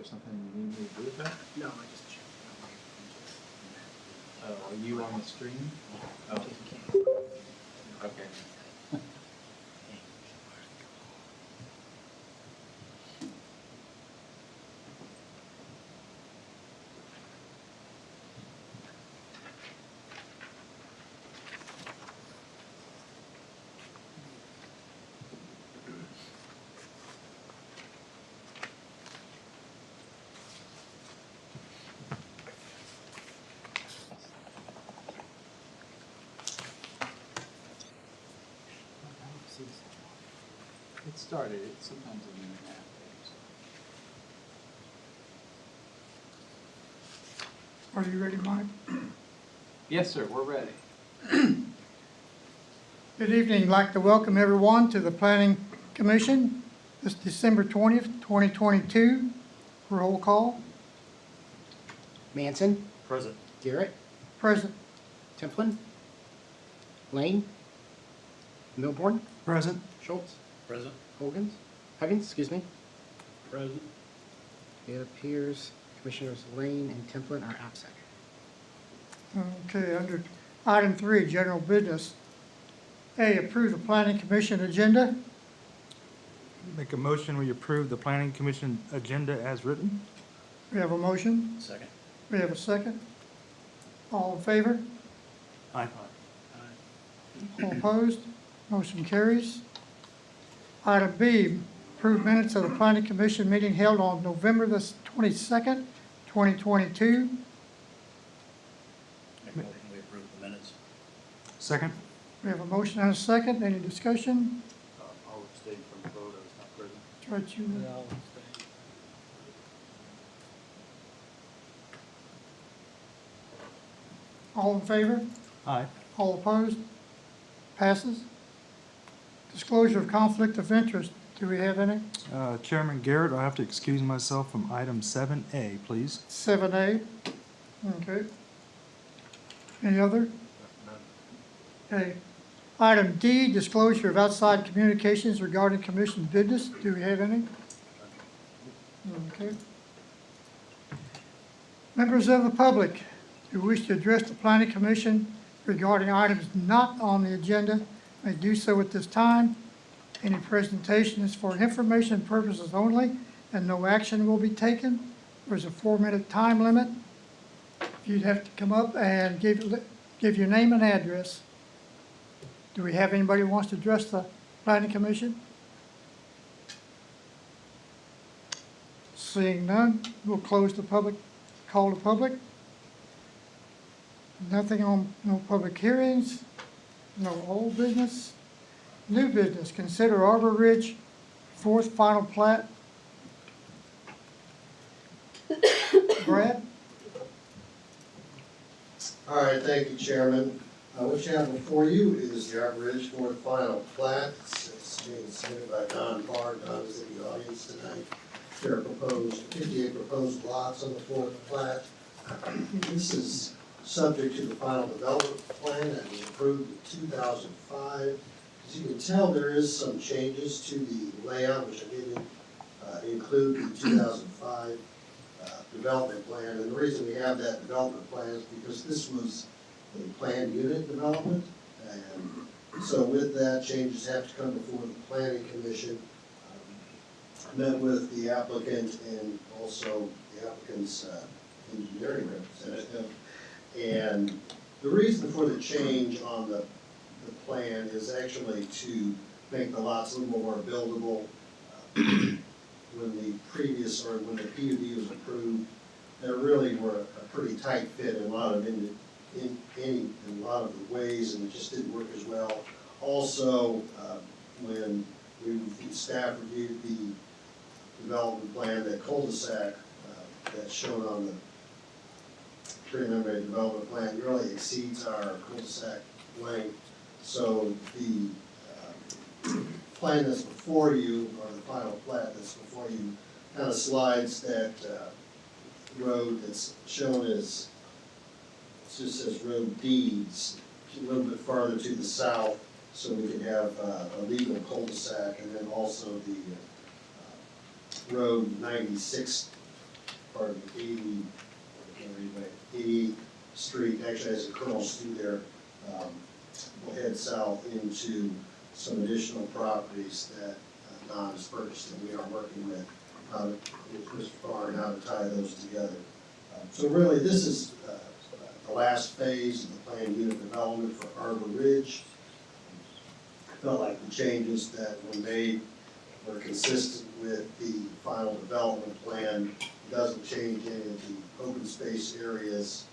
something you need me to do with that? No, I just checked. Oh, are you on the stream? Oh, okay. It started, it's sometimes a minute and a half later. Are you ready, Mike? Yes, sir, we're ready. Good evening. I'd like to welcome everyone to the Planning Commission this December 20th, 2022. Roll call. Manson, Present. Garrett, Present. Templin, Lane, Milborn, Present. Schultz, Present. Huggins, excuse me. Present. It appears Commissioners Lane and Templin are absent. Okay, under item 3, general business. A, approve the Planning Commission agenda. Make a motion, we approve the planning commission agenda as written. We have a motion. Second. We have a second. All in favor? Aye. All opposed? Motion carries. Item B, approve minutes of the Planning Commission meeting held on November the 22nd, 2022. Make a motion, we approve the minutes. Second? We have a motion and a second. Any discussion? I'll abstain from the vote, I was not present. Try to, all in favor? Aye. All opposed? Passes. Disclosure of conflict of interest. Do we have any? Chairman Garrett, I have to excuse myself from item 7A, please. 7A. Okay. Any other? Okay. Item D, disclosure of outside communications regarding commission business. Do we have any? Okay. Members of the public who wish to address the planning commission regarding items not on the agenda may do so at this time. Any presentation is for information purposes only, and no action will be taken. There's a 4-minute time limit. You'd have to come up and give your name and address. Do we have anybody who wants to address the planning commission? Seeing none, we'll close the public, call to public. Nothing on, no public hearings, no old business. New business, consider Arbor Ridge 4th final plat. Brad? All right, thank you, Chairman. What you have before you is the Arbor Ridge 4th final plat. It's being submitted by Don Barr. Don is in the audience tonight. There are 58 proposed lots on the 4th plat. This is subject to the final development plan that was approved in 2005. As you can tell, there is some changes to the layout, which I didn't include the 2005 development plan. And the reason we have that development plan is because this was a planned unit development. And so with that, changes have to come before the planning commission. Met with the applicant and also the applicant's engineering representative. And the reason for the change on the plan is actually to make the lots a little more buildable. When the previous, or when the PUD was approved, there really were a pretty tight fit in a lot of in a lot of the ways, and it just didn't work as well. Also, when staff reviewed the development plan, that cul-de-sac that's shown on the preliminary development plan really exceeds our cul-de-sac length. So the plan that's before you, or the final plat that's before you, kind of slides that road that's shown as, it just says road deeds, a little bit farther to the south, so we can have a legal cul-de-sac, and then also the road 96 pardon me, 80th Street, actually has a curls through there. Will head south into some additional properties that Don has purchased, and we are working with Christopher Farr on how to tie those together. So really, this is the last phase of the planned unit development for Arbor Ridge. I felt like the changes that were made were consistent with the final development plan. It doesn't change any of the open space areas,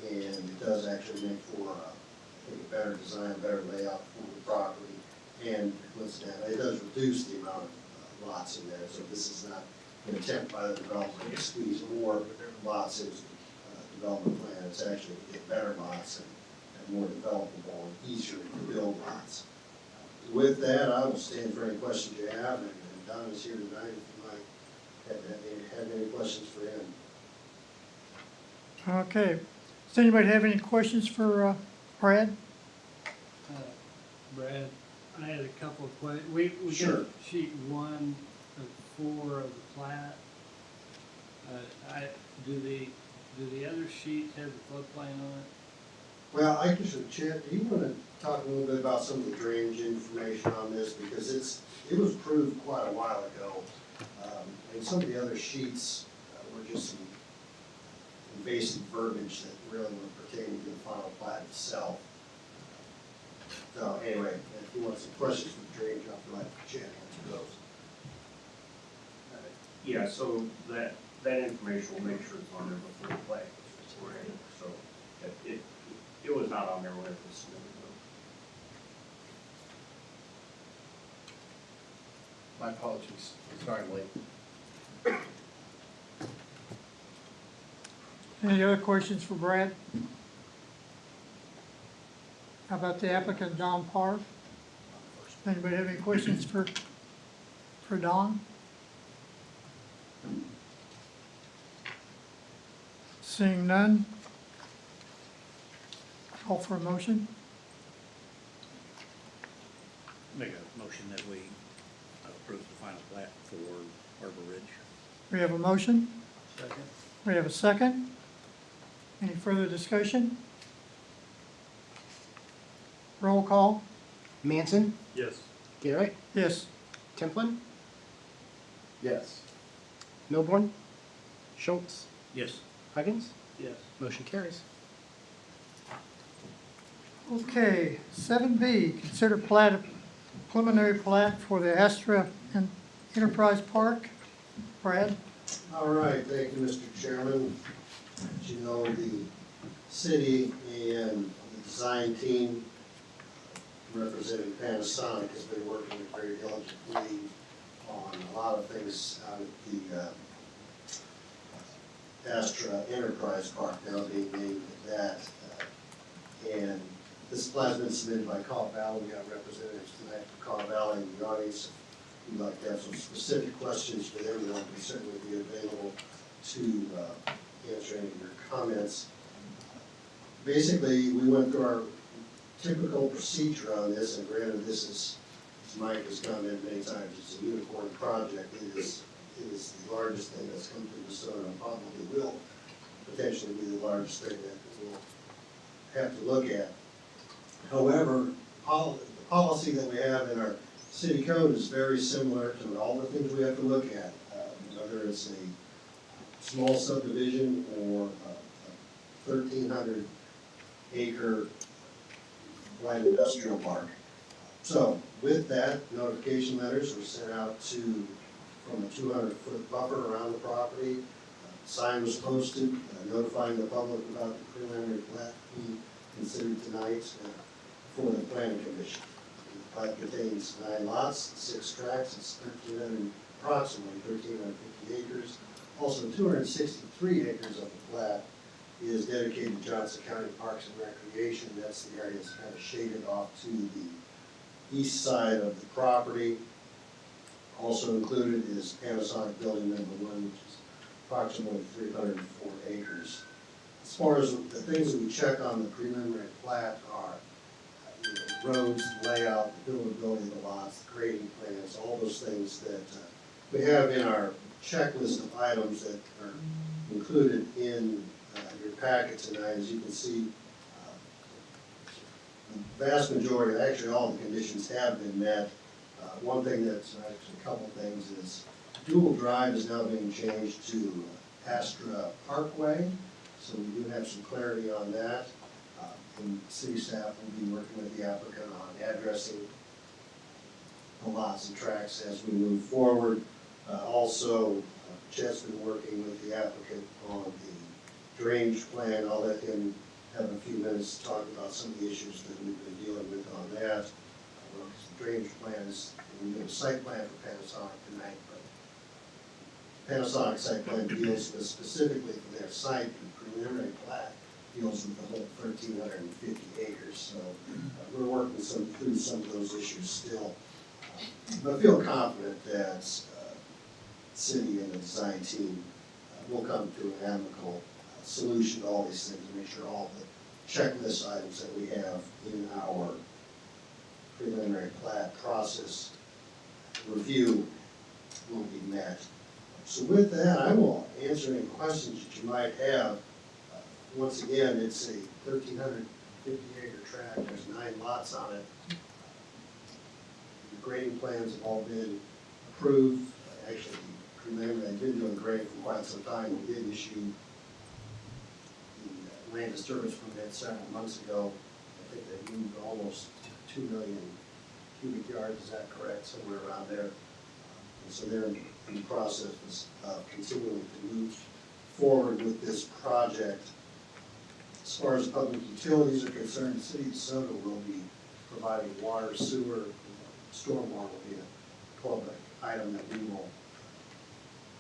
and it does actually make for I think a better design, better layout for the property. And coincidentally, it does reduce the amount of lots in there, so this is not an attempt by the developer to squeeze more lots into the development plan. It's actually to get better lots and more developable and easier to build lots. With that, I will stand for any questions you have, and Don is here tonight if you might have any questions for him. Okay. Does anybody have any questions for Brad? Brad, I had a couple of questions. We Sure. got sheet 1 of 4 of the plat. Do the other sheets have the floodplain on it? Well, I just, Chad, do you want to talk a little bit about some of the drainage information on this? Because it was approved quite a while ago. And some of the other sheets were just some invasive verbiage that really were pertaining to the final plat itself. So anyway, if you want some questions from the drainage, I'll be like Chad answer those. Yeah, so that information, we'll make sure it's on there before the plat gets recorded. So it was not on there when it was submitted. My apologies, starting late. Any other questions for Brad? How about the applicant, Don Parr? Anybody have any questions for Don? Seeing none, call for a motion. Make a motion that we approve the final plat for Arbor Ridge. We have a motion. Second. We have a second. Any further discussion? Roll call. Manson, Yes. Garrett, Yes. Templin, Yes. Milborn, Schultz, Yes. Huggins. Yes. Motion carries. Okay, 7B, consider preliminary plat for the Astra Enterprise Park. Brad? All right, thank you, Mr. Chairman. As you know, the city and the design team representing Panasonic has been working very diligently on a lot of things out at the Astra Enterprise Park, now being named that. And this plat's been submitted by Caw Valley. We have representatives tonight for Caw Valley in the audience. If you'd like to have some specific questions for them, they'll certainly be available to answer any of your comments. Basically, we went through our typical procedure on this, and granted, this is, as Mike has commented many times, it's a unicorn project. It is the largest thing that's come to Minnesota, and probably will potentially be the largest thing that we'll have to look at. However, the policy that we have in our city code is very similar to all the things we have to look at, whether it's a small subdivision or a 1,300 acre light industrial park. So with that, notification letters were sent out from a 200-foot buffer around the property. Sign was posted notifying the public about the preliminary plat being considered tonight for the planning commission. The plat contains 9 lots, 6 tracts, it's approximately 1,350 acres. Also, 263 acres of the plat is dedicated to Johnson County Parks and Recreation. That's the area that's kind of shaded off to the east side of the property. Also included is Panasonic Building Number 1, which is approximately 304 acres. As far as the things that we check on the preliminary plat are roads, layout, the buildability of the lots, the grading plans, all those things that we have in our checklist of items that are included in your packet tonight. As you can see, the vast majority, actually all the conditions have been met. One thing that's, actually a couple things, is Dual Drive is now being changed to Astra Parkway, so we do have some clarity on that. And city staff will be working with the applicant on addressing the lots and tracks as we move forward. Also, Chet's been working with the applicant on the drainage plan. I'll let him have a few minutes to talk about some of the issues that we've been dealing with on that. The drainage plan is, we have a site plan for Panasonic tonight, but Panasonic site plan deals with specifically for their site, the preliminary plat deals with the whole 1,350 acres. So we're working through some of those issues still. But I feel confident that the city and the design team will come to an amicable solution to all these things and make sure all the checklist items that we have in our preliminary plat process review will be met. So with that, I will answer any questions that you might have. Once again, it's a 1,350 acre tract. There's 9 lots on it. The grading plans have all been approved. Actually, remember, they've been doing grading for quite some time. We did issue the land disturbance permit several months ago. I think they moved almost 2 million cubic yards. Is that correct? Somewhere around there. And so they're in the process of continuing to move forward with this project. As far as public utilities are concerned, the city of DeSoto will be providing water, sewer, stormwater will be a public item that we will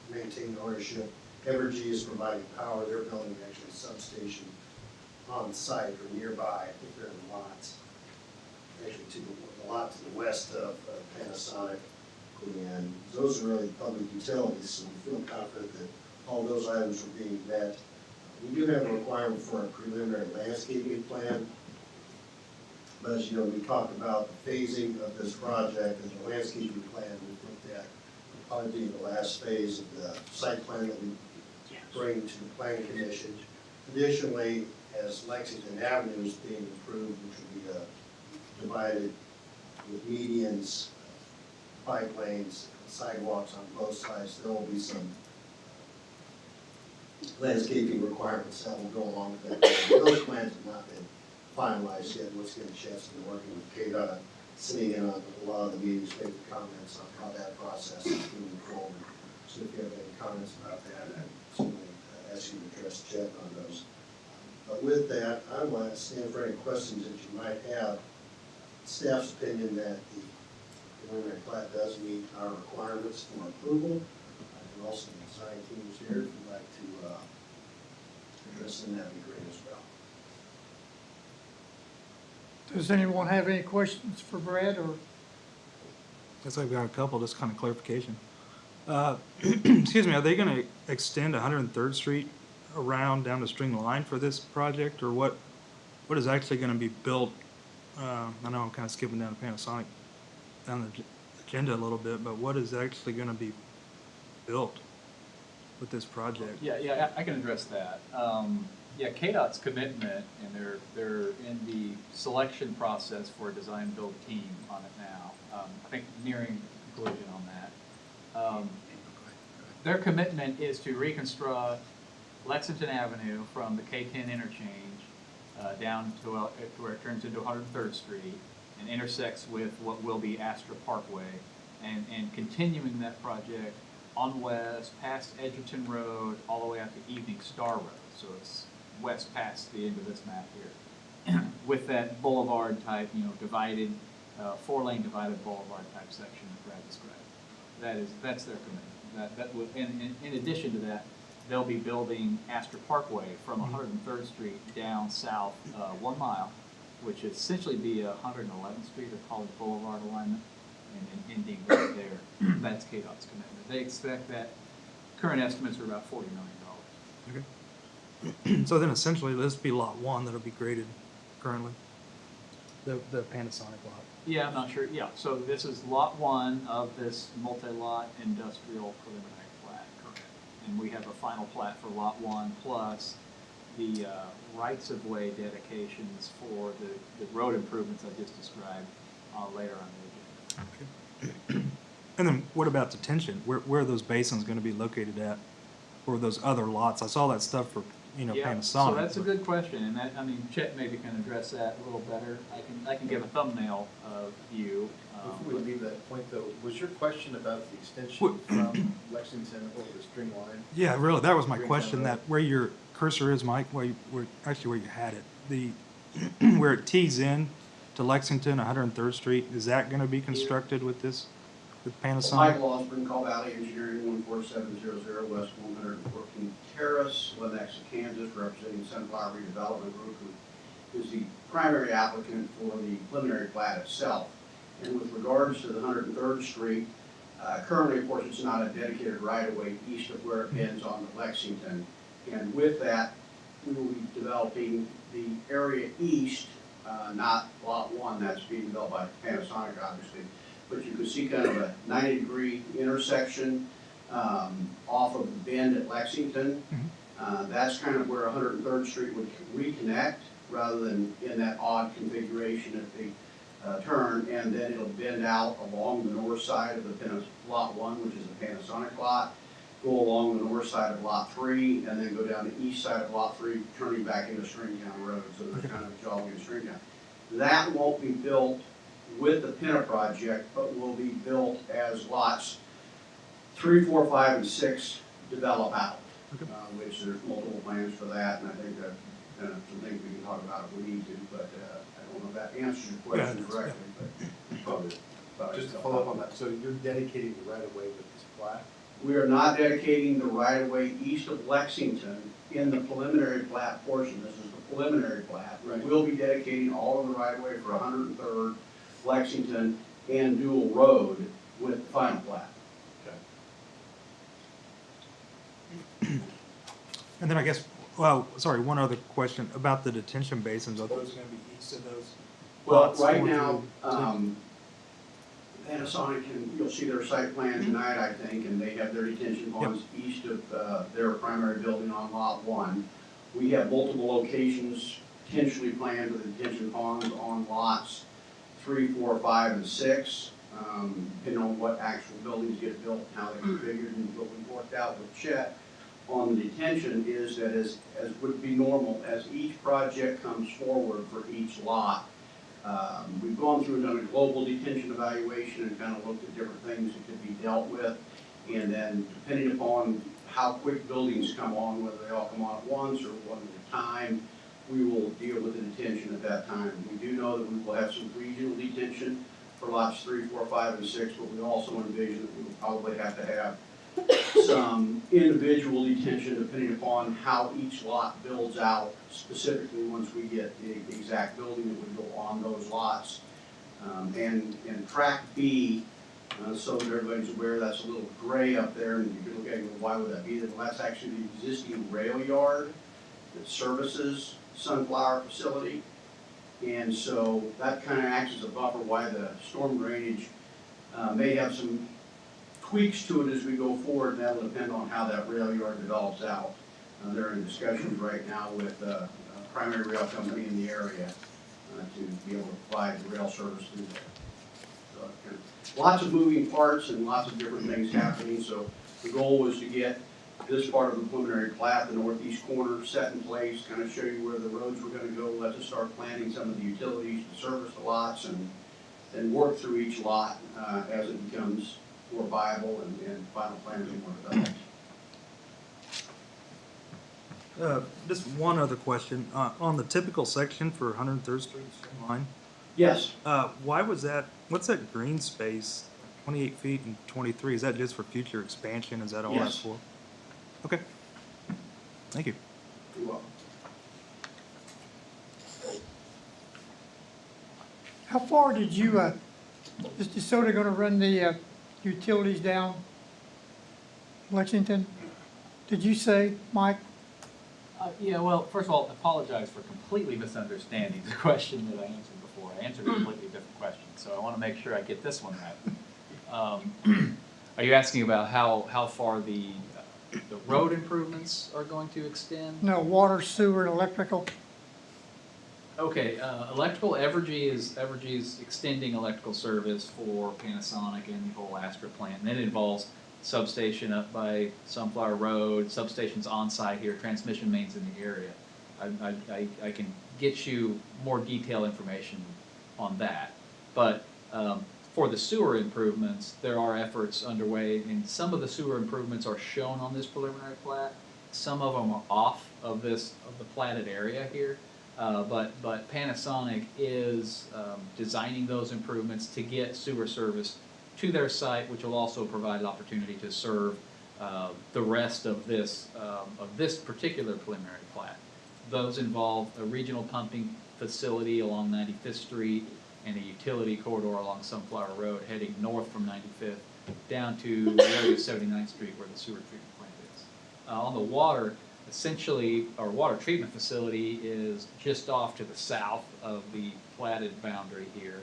maintain ownership. Evergy is providing power. They're building actually a substation on site or nearby. I think they're in the lots, actually to the lot to the west of Panasonic. And those are really public utilities, so we feel confident that all those items are being met. We do have a requirement for a preliminary landscaping plan. But as you know, we talked about the phasing of this project, and the landscaping plan we looked at will probably be the last phase of the site plan that we bring to the planning commission. Additionally, as Lexington Avenue is being improved, which will be divided with medians, bike lanes, sidewalks on both sides, there will be some landscaping requirements that will go along with that. Those plans have not been finalized yet. Once again, Chef's been working with KDOT, sitting in on a lot of the meetings, making comments on how that process is moving forward. So if you have any comments about that, I'd certainly ask you to address Jeff on those. But with that, I will stand for any questions that you might have. Staff's opinion that the preliminary plat does meet our requirements for approval. And also the design team is here. If you'd like to address them, that'd be great as well. Does anyone have any questions for Brad or? Guess I've got a couple, just kind of clarification. Excuse me, are they gonna extend 103rd Street around down the string line for this project, or what is actually gonna be built? I know I'm kind of skipping down to Panasonic, down the agenda a little bit, but what is actually gonna be built with this project? Yeah, I can address that. Yeah, KDOT's commitment, and they're in the selection process for a design-build team on it now. I think nearing conclusion on that. Their commitment is to reconstruct Lexington Avenue from the K-10 interchange down to where it turns into 103rd Street and intersects with what will be Astra Parkway, and continuing that project on west, past Edgerton Road, all the way out to Evening Star Road. So it's west past the end of this map here, with that boulevard type, divided, 4-lane divided boulevard type section that Brad described. That's their commitment. That would, and in addition to that, they'll be building Astor Parkway from 103rd Street down south 1 mile, which would essentially be 111th Street or College Boulevard alignment, and then ending right there. That's KDOT's commitment. They expect that current estimates are about $40 million. Okay. So then essentially this will be lot 1 that'll be graded currently, the Panasonic lot. Yeah, I'm not sure. Yeah, so this is lot 1 of this multi-lot industrial preliminary plat. and we have a final plat for Lot 1 plus the rights-of-way dedications for the road improvements I just described later on the agenda. And then what about detention? Where are those basins gonna be located at? Or those other lots? I saw that stuff for, Yeah, Panasonic. so that's a good question, and that, I mean, Chet maybe can address that a little better. I can give a thumbnail view. Before we leave that point though, was your question about the extension from Lexington over the string line? Yeah, really, that was my Green question, Town that where your cursor is, Mike, where you had it, where it tees in to Lexington, 103rd Street, is that gonna be constructed with Panasonic? Michael Osborne, Call Valley Engineering, 14700 West 114th Terrace, Lenexa, Kansas, representing Sunflower Redevelopment Group, who is the primary applicant for the preliminary plat itself. And with regards to the 103rd Street, currently, of course, it's not a dedicated right-of-way east of where it ends on the Lexington. And with that, we will be developing the area east, not Lot 1, that's being developed by Panasonic, obviously. But you can see kind of a 90-degree intersection off of the bend at Lexington. That's kind of where 103rd Street would reconnect rather than in that odd configuration at the turn, and then it'll bend out along the north side of the Lot 1, which is the Panasonic lot, go along the north side of Lot 3, and then go down the east side of Lot 3, turning back into Stringtown Road, so there's kind of a jog in Stringtown. That won't be built with the Pinna project, but will be built as lots 3, 4, 5, and 6 develop out, which there's multiple plans for that, and I think that some things we can talk about if we need to, but I don't know if that answers your question correctly, but probably. Just to follow up on that, so you're dedicating the right of way with this plat? We are not dedicating the right of way east of Lexington in the preliminary plat portion. This is the preliminary plat. Right. We'll be dedicating all of the right of way for 103rd, Lexington, and Dual Road with the final plat. Okay. And then I guess, well, sorry, one other question about the detention basins. Are those gonna be east of those? Well, lots right going now, through- Panasonic, and you'll see their site plan tonight, I think, and they have their detention ponds east of their primary building on Lot 1. We have multiple locations potentially planned for the detention ponds on lots 3, 4, 5, and 6, depending on what actual buildings get built, how they're configured, and what we've worked out with Chet on the detention is that as would be normal, as each project comes forward for each lot, we've gone through and done a global detention evaluation and kind of looked at different things that could be dealt with. And then depending upon how quick buildings come on, whether they all come on at once or one at a time, we will deal with the detention at that time. We do know that we will have some regional detention for lots 3, 4, 5, and 6, but we also envision that we will probably have to have some individual detention depending upon how each lot builds out, specifically once we get the exact building that would go on those lots. And track B, so that everybody's aware, that's a little gray up there, and you can look at it and go, why would that be there? Well, that's actually the existing rail yard that services Sunflower facility. And so that kind of acts as a buffer why the storm drainage may have some tweaks to it as we go forward, and that'll depend on how that rail yard develops out. They're in discussions right now with a primary rail company in the area to be able to provide the rail service through there. So, kind of lots of moving parts and lots of different things happening, so the goal was to get this part of the preliminary plat, the northeast corner, set in place, kind of show you where the roads were gonna go, let us start planning some of the utilities to service the lots, and work through each lot as it becomes more viable and final plans are more developed. Just one other question, on the typical section for 103rd Street line, Yes, why was that, what's that green space, 28 feet and 23, is that just for future expansion, is that all that's Yes. for? Okay, thank you. you're welcome. How far did you, is DeSoto gonna run the utilities down Lexington? Did you say, Mike? Yeah, well, first of all, I apologize for completely misunderstanding the question that I answered before. I answered a completely different question, so I want to make sure I get this one right. Are you asking about how far the the road improvements are going to extend. No, water, sewer, and electrical. Okay, electrical, Evergy is extending electrical service for Panasonic and the whole Astra plant. And it involves substation up by Sunflower Road, substations on site here, transmission mains in the area. I can get you more detailed information on that. But for the sewer improvements, there are efforts underway, and some of the sewer improvements are shown on this preliminary plat. Some of them are off of the platted area here. But Panasonic is designing those improvements to get sewer service to their site, which will also provide an opportunity to serve the rest of this particular preliminary plat. Those involve a regional pumping facility along 95th Street and a utility corridor along Sunflower Road heading north from 95th down to the area of 79th Street where the sewer treatment plant is. On the water, essentially, our water treatment facility is just off to the south of the platted boundary here.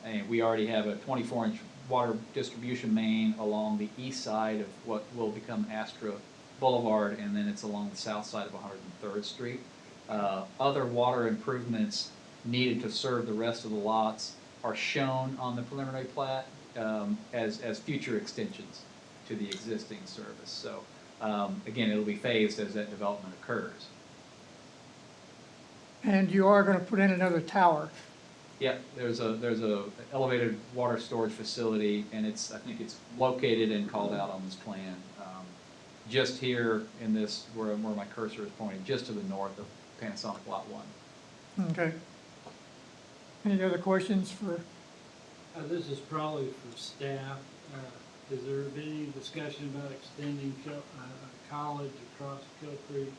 And we already have a 24-inch water distribution main along the east side of what will become Astra Boulevard, and then it's along the south side of 103rd Street. Other water improvements needed to serve the rest of the lots are shown on the preliminary plat as future extensions to the existing service. So again, it'll be phased as that development occurs. And you are gonna put in another tower. Yeah, there's a elevated water storage facility, and I think it's located and called out on this plan. Just here in this, where my cursor is pointing, just to the north of Panasonic Lot 1. Okay. Any other questions for, This is probably for staff. Has there been any discussion about extending college across Kill Creek?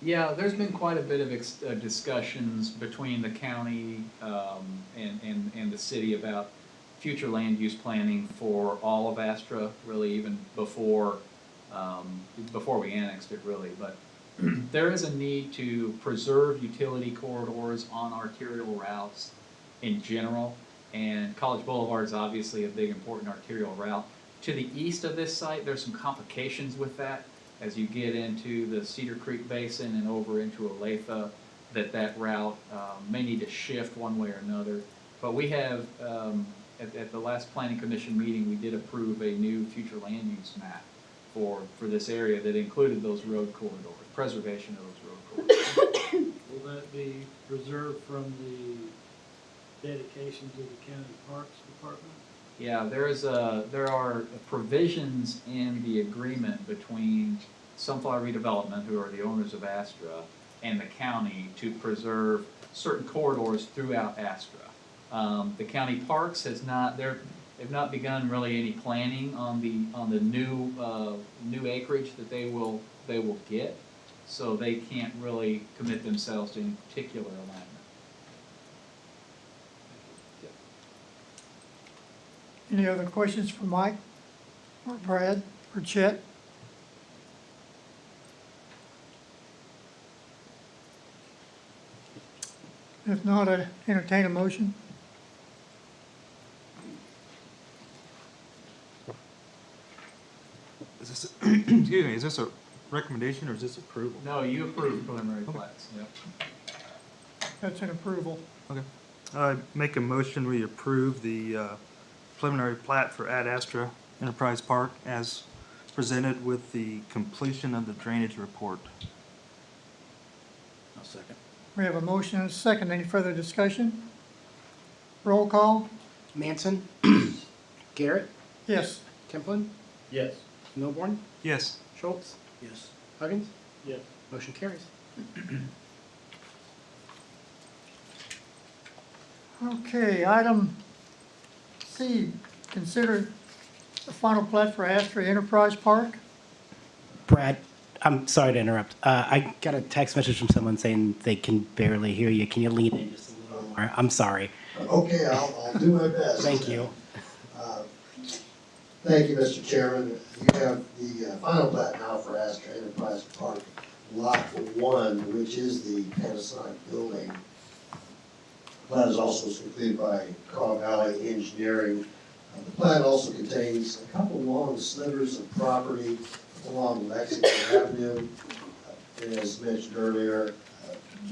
Yeah, there's been quite a bit of discussions between the county and the city about future land use planning for all of Astra, really even before we annexed it, really. But there is a need to preserve utility corridors on arterial routes in general, and College Boulevard is obviously a big important arterial route. To the east of this site, there's some complications with that as you get into the Cedar Creek Basin and over into Olathe, that route may need to shift one way or another. But we have, at the last Planning Commission meeting, we did approve a new future land use map for this area that included those road corridors, preservation of those road corridors. Will that be reserved from the dedication to the county parks department? Yeah, there are provisions in the agreement between Sunflower Redevelopment, who are the owners of Astra, and the county to preserve certain corridors throughout Astra. The county parks they've not begun really any planning on the new acreage that they will get, so they can't really commit themselves to any particular alignment. any other questions for Mike, or Brad, or Chet? If not, I entertain a motion. Is this, excuse me, is this a recommendation or is this approval? No, you approve preliminary plats. Yep. That's an approval. Okay. I make a motion, we approve the preliminary plat for Ad Astra Enterprise Park as presented with the completion of the drainage report. I'll second. We have a motion and a second. Any further discussion? Roll call? Manson, Garrett, Yes. Templin, Yes. Milborn, Yes. Schultz, Yes. Huggins. Yes. Motion carries. Okay, item C, consider the final plat for Astra Enterprise Park. Brad, I'm sorry to interrupt. I got a text message from someone saying they can barely hear you. Can you lean in just a little more? I'm sorry. Okay, I'll do my best. Thank you. Thank you, Mr. Chairman. You have the final plat now for Astra Enterprise Park, Lot 1, which is the Panasonic building. The plat is also completed by Caw Valley Engineering. The plat also contains a couple long slivers of property along Lexington Avenue. And as mentioned earlier,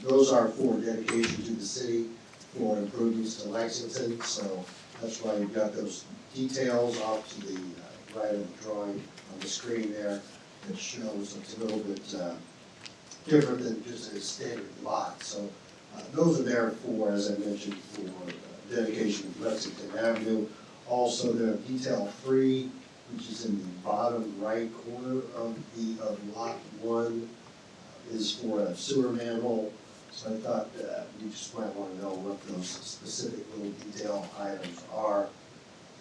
those are for dedication to the city for improvements to Lexington. So that's why you've got those details off to the right of the drawing on the screen there that shows it's a little bit different than just a standard lot. So those are there for, as I mentioned, for dedication of Lexington Avenue. Also, there are detail 3, which is in the bottom right corner of lot 1, is for a sewer manhole. So I thought we just might want to know what those specific little detail items are.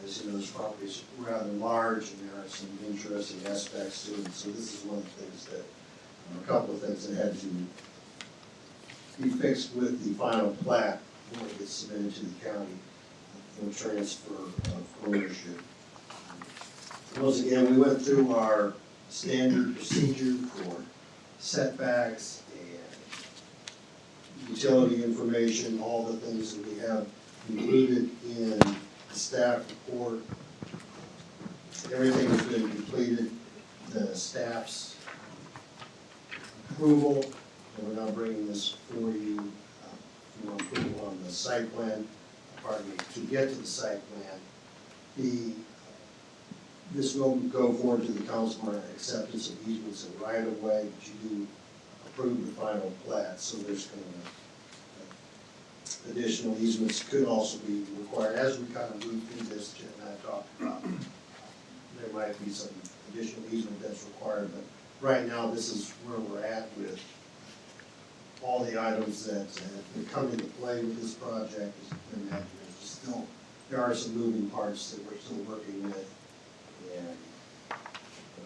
As you know, this property is rather large and there are some interesting aspects to it. So this is one of the things that, a couple of things that had to be fixed with the final plat before it gets submitted to the county for transfer of ownership. Once again, we went through our standard procedure for setbacks and utility information, all the things that we have included in the staff report. Everything has been completed, the staff's approval, and we're now bringing this for you for approval on the site plan. Pardon me, to get to the site plan. This will go forward to the council on acceptance of easements and right of way, but you do approve the final plat, so there's going to, additional easements could also be required. As we kind of move through this, Jim and I talked about, there might be some additional easement that's required, but right now this is where we're at with all the items that have come into play with this project. And there's still, there are some moving parts that we're still working with,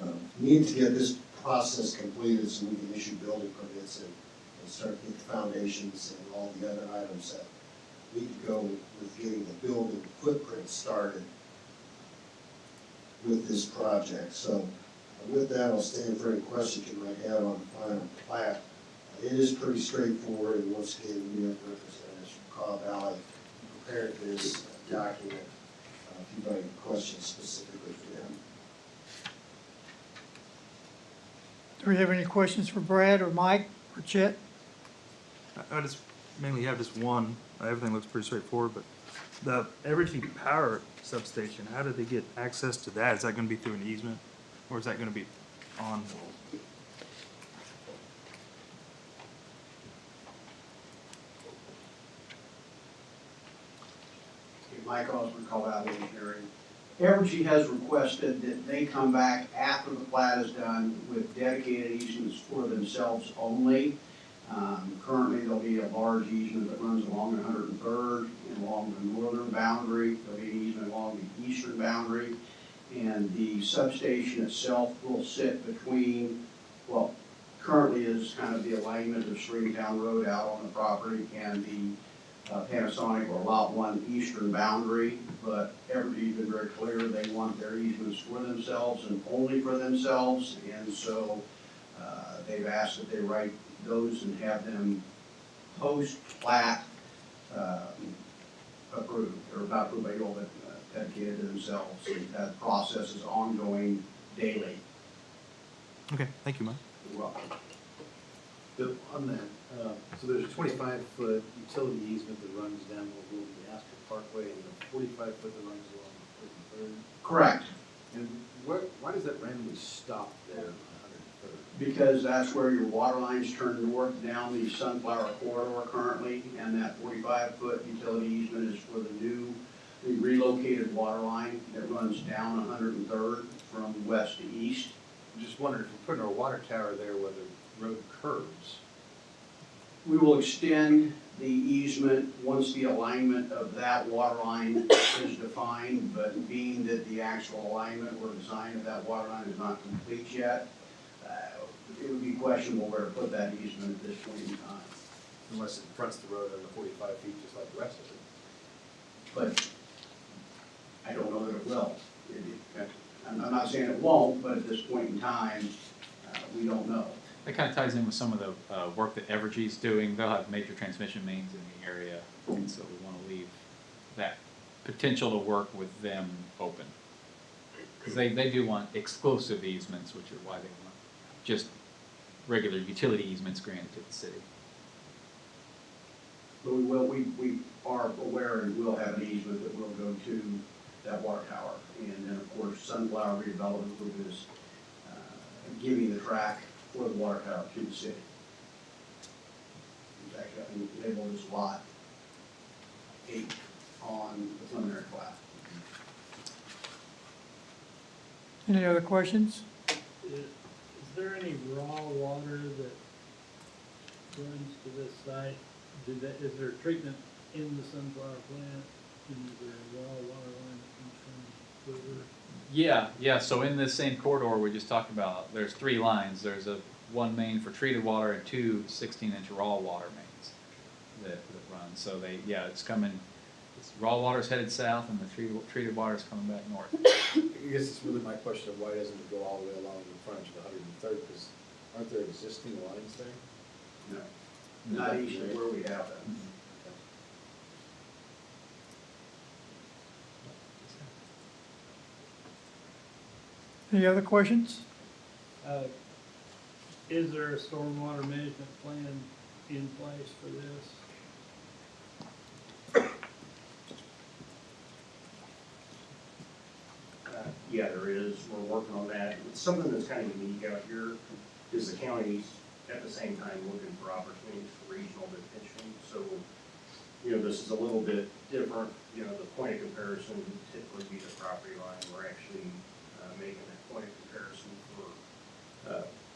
and need to get this process completed so we can issue building permits and start to get the foundations and all the other items that need to go with getting the building footprint started with this project. So with that, I'll stand for any questions you might have on the final plat. It is pretty straightforward, and once again, we have representatives from Cobb Valley prepared this document. If you've got any questions specifically for them. Do we have any questions for Brad or Mike or Chet? I just mainly have just one. Everything looks pretty straightforward, but the Evergy Power substation, how did they get access to that? Is that going to be through an easement, or is that going to be on? Mike Osborne, Cobb Valley Engineering. Evergy has requested that they come back after the plat is done with dedicated easements for themselves only. Currently, there'll be a large easement that runs along 103rd and along the northern boundary. There'll be an easement along the eastern boundary. And the substation itself will sit between, well, currently is kind of the alignment of Stringtown Road out on the property and the Panasonic or Lot 1 eastern boundary, but Evergy's been very clear they want their easements for themselves and only for themselves, and so they've asked that they write those and have them post-plat approved, or not approved by you all, but dedicated to themselves. And that process is ongoing daily. Okay, thank you, Mike. You're welcome. On that, so there's a 25-foot utility easement that runs down what will be Astor Parkway, and a 45-foot that runs along 33rd. Correct. And why does that randomly stop there on 103rd? Because that's where your water lines turn north down the Sunflower Corridor currently, and that 45-foot utility easement is for the relocated water line that runs down 103rd from west to east. I'm just wondering if we're putting a water tower there where the road curves. We will extend the easement once the alignment of that water line is defined, but being that the actual alignment or design of that water line is not complete yet, it would be questionable where to put that easement at this point in time. Unless it fronts the road under 45 feet just like the rest of it. But I don't know that it will. I'm not saying it won't, but at this point in time, we don't know. That kind of ties in with some of the work that Evergy's doing. They'll have major transmission mains in the area, and so we want to leave that potential to work with them open. because they do want exclusive easements, which are why they want just regular utility easements granted to the city. But we are aware and will have an easement that will go to that water tower. And then, of course, Sunflower Redevelopment Group is giving the track for the water tower to the city. It's actually, I think, labeled as Lot 8 on the preliminary plat. Any other questions? Is there any raw water that runs to this site? Is there treatment in the Sunflower plant? And is there a raw water line that comes from the river? Yeah, so in this same corridor we just talked about, there's 3 lines. There's one main for treated water and 2 16-inch raw water mains that run. So it's coming, raw water's headed south and the treated water's coming back north. I guess it's really my question of why doesn't it go all the way along the frontage of 103rd, because aren't there existing lines there? No, not east of where we have them. Any other questions? Is there a stormwater management plan in place for this? Yeah, there is. We're working on that. It's something that's kind of unique out here is the county's at the same time looking for opportunities for regional detention. So, this is a little bit different. The point of comparison would typically be the property line. We're actually making that point of comparison for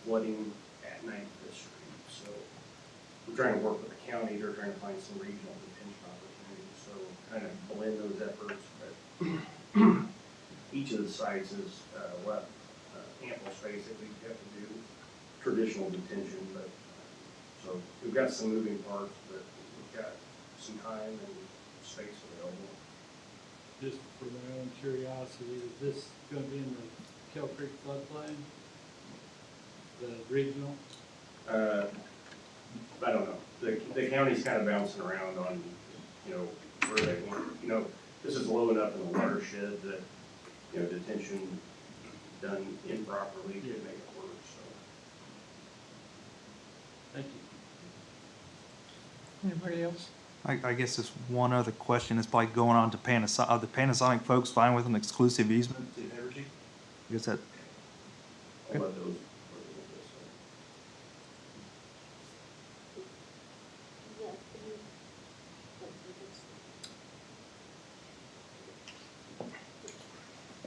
flooding at 95th Street. So we're trying to work with the county. They're trying to find some regional detention opportunities. So kind of blend those efforts. But each of the sites has left ample space that we have to do traditional detention. But so we've got some moving parts, but we've got some time and space available. Just for my own curiosity, is this going to be in the Kell Creek floodplain? The regional? I don't know. The county's kind of bouncing around on, where they want. This is low enough in the watershed that, detention done improperly could make it worse. So. Thank you. Anybody else? I guess just one other question is like going on to Panasonic. Are the Panasonic folks fine with an exclusive easement to Evergy? I guess that. I'll let those.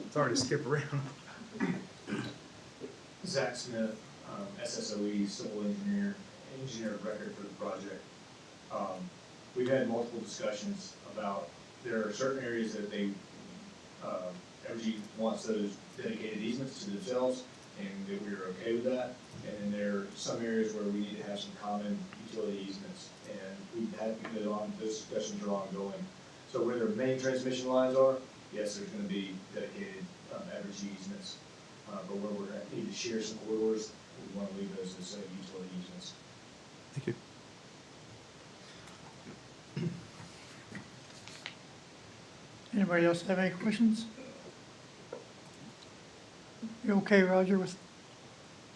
It's hard to skip around. Zach Smith, SSOE, civil engineer of record for the project. We've had multiple discussions about there are certain areas that they, Evergy wants those dedicated easements to themselves, and that we are okay with that. And then there are some areas where we need to have some common utility easements, and we've had, those discussions are ongoing. So where their main transmission lines are, yes, there's gonna be dedicated Evergy easements. But where we're gonna need to share some corridors, we wanna leave those as utility easements. Thank you. Anybody else have any questions? You okay, Roger, with,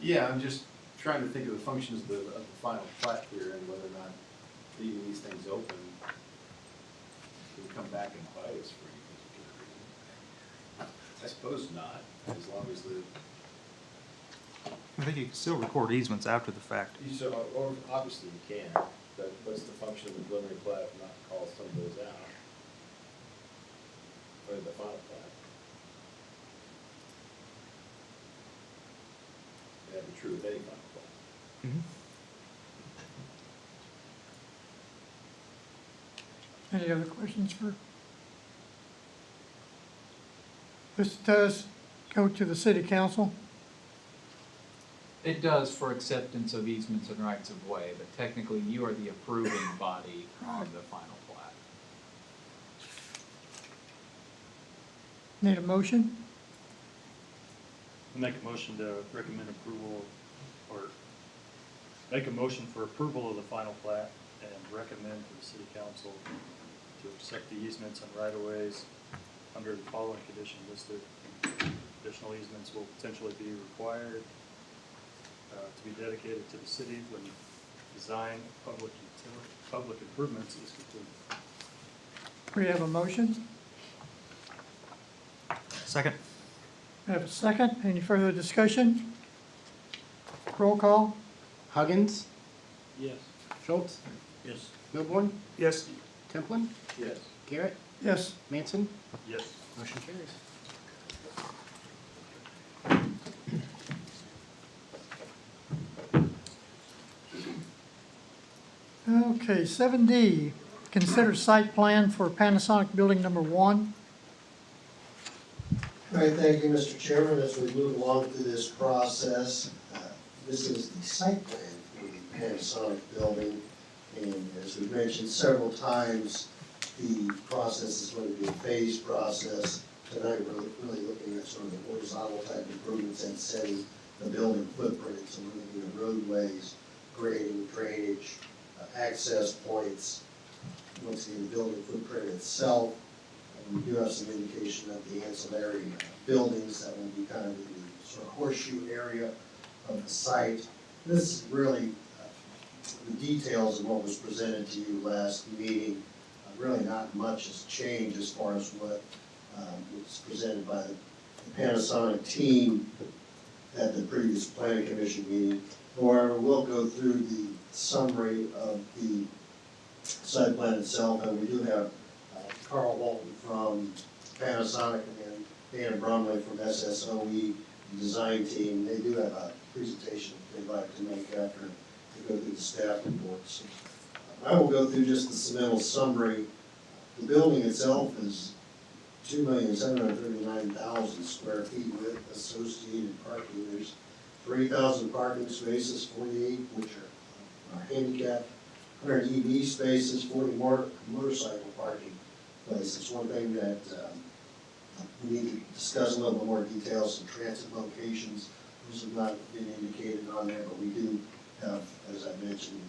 Yeah, I'm just trying to think of the functions of the final plat here and whether or not leaving these things open can come back and bite us for any particular reason. I suppose not, as long as I think you can still record easements after the fact. or obviously you can, but what's the function of the preliminary plat if not to call some of those out? Or the final plat? That'd be true with any final plat. any other questions for? This does go to the city council. It does for acceptance of easements and rights of way, but technically you are the approving body on the final plat. Need a motion? Make a motion to recommend approval, or make a motion for approval of the final plat and recommend to the city council to accept the easements and right-of-ways under the following condition listed in additional additional easements will potentially be required to be dedicated to the city when design of public improvements is complete. We have a motion. Second. We have a second. Any further discussion? Roll call. Huggins, Yes. Schultz, Yes. Milborn, Yes. Templin, Yes. Garrett, Yes. Manson, Yes. motion carries. Okay, 7D, consider site plan for Panasonic Building Number 1. All right, thank you, Mr. Chairman. As we move along through this process, this is the site plan for the Panasonic building. And as we've mentioned several times, the process is going to be a phased process. Tonight, we're really looking at sort of the horizontal type improvements and setting the building footprint. So we're looking at roadways, grading, drainage, access points, once again, the building footprint itself. And we do have some indication of the ancillary buildings that will be kind of in the sort of horseshoe area of the site. This is really the details of what was presented to you last meeting. Really not much has changed as far as what was presented by the Panasonic team at the previous planning commission meeting. However, we'll go through the summary of the site plan itself, and we do have Carl Walton from Panasonic and Dan Brumley from SSOE, the design team. They do have a presentation they'd like to make after they go through the staff reports. I will go through just the submittal summary. The building itself is 2,739,000 square feet with associated parking. There's 3,000 parking spaces, 48 which are handicapped, 100 EV spaces, 40 more motorcycle parking places. One thing that we need to discuss a little bit more details, some transit locations. Those have not been indicated on there, but we do have, as I mentioned,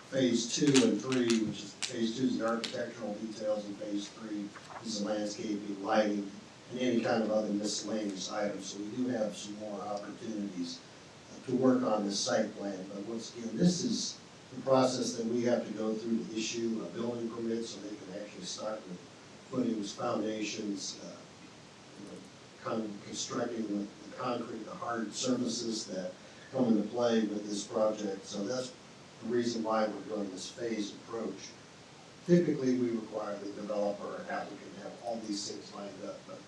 phase 2 and 3, which is phase 2 is the architectural details, and phase 3 is the landscaping, lighting, and any kind of other miscellaneous items. So we do have some more opportunities to work on this site plan. But once again, this is the process that we have to go through to issue a building permit so they can actually start with footings, foundations, constructing the concrete, the hard surfaces that come into play with this project. So that's the reason why we're doing this phased approach. Typically, we require the developer or applicant to have all these things lined up, but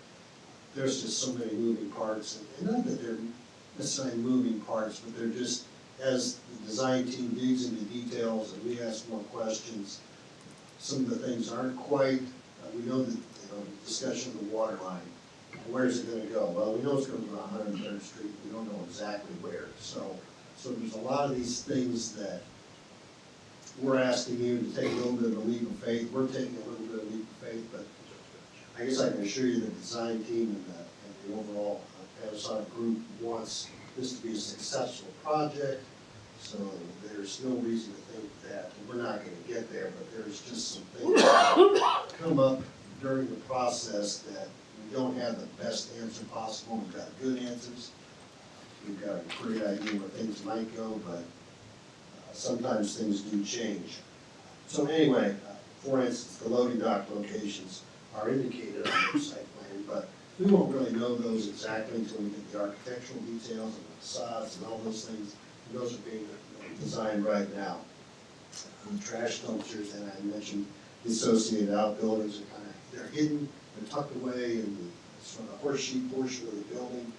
there's just so many moving parts, and not that they're necessarily moving parts, but they're just, as the design team digs into details and we ask more questions, some of the things aren't quite, we know that, discussion of the water line, where's it gonna go? Well, we know it's gonna go to 103rd Street, we don't know exactly where. So there's a lot of these things that we're asking you to take a little bit of a leap of faith. We're taking a little bit of a leap of faith, but I guess I can assure you the design team and the overall Panasonic group wants this to be a successful project. So there's no reason to think that we're not gonna get there, but there's just some things that come up during the process that we don't have the best answer possible. We've got good answers. We've got a great idea where things might go, but sometimes things do change. So anyway, for instance, the loading dock locations are indicated on the site plan, but we won't really know those exactly until we get the architectural details and the facades and all those things. And those are being designed right now. The trash dumpsters that I mentioned, the associated outbuildings are they're hidden, they're tucked away in the sort of horseshoe portion of the building.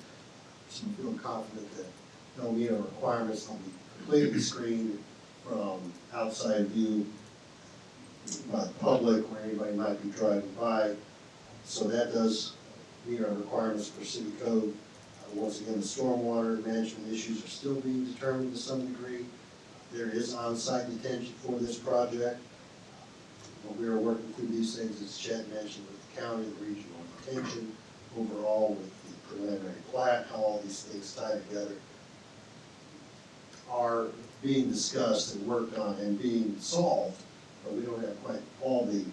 So we feel confident that they'll meet our requirements. They'll be completely screened from outside view by the public or anybody might be driving by. So that does meet our requirements for city code. Once again, the stormwater management issues are still being determined to some degree. There is on-site detention for this project. But we are working through these things, as Chet mentioned, with the county, the regional detention, overall with the preliminary plat, how all these things tie together are being discussed and worked on and being solved, but we don't have quite all the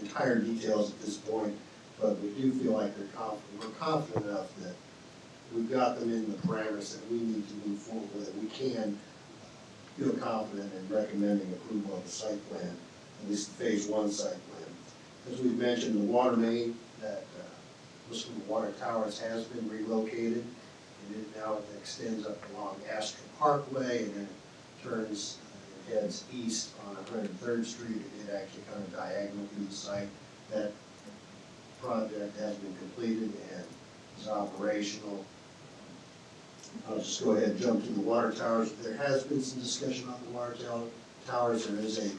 entire details at this point. but we do feel like we're confident enough that we've got them in the parameters that we need to move forward with, that we can feel confident in recommending approval of the site plan, at least the phase one site plan. As we've mentioned, the water main that was from the water towers has been relocated, and it now extends up along Astor Parkway, and then it turns and heads east on 103rd Street. It actually kind of diagonal through the site. That project has been completed and is operational. I'll just go ahead and jump to the water towers. There has been some discussion on the water towers. There is a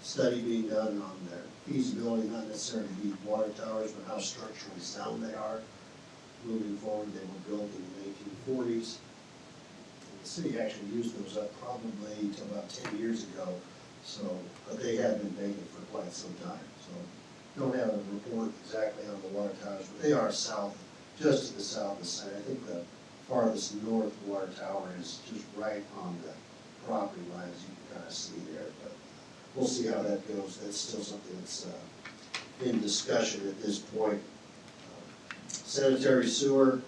study being done on their feasibility, not necessarily the water towers, but how structurally sound they are. Moving forward, they were built in the 1840s. The city actually used those up probably until about 10 years ago. So, but they have been vacant for quite some time. So, don't have a report exactly on the water towers, but they are south, just to the south of the site. I think the farthest north water tower is just right on the property line, as you can kind of see there. But we'll see how that goes. That's still something that's in discussion at this point. Sanitary sewer,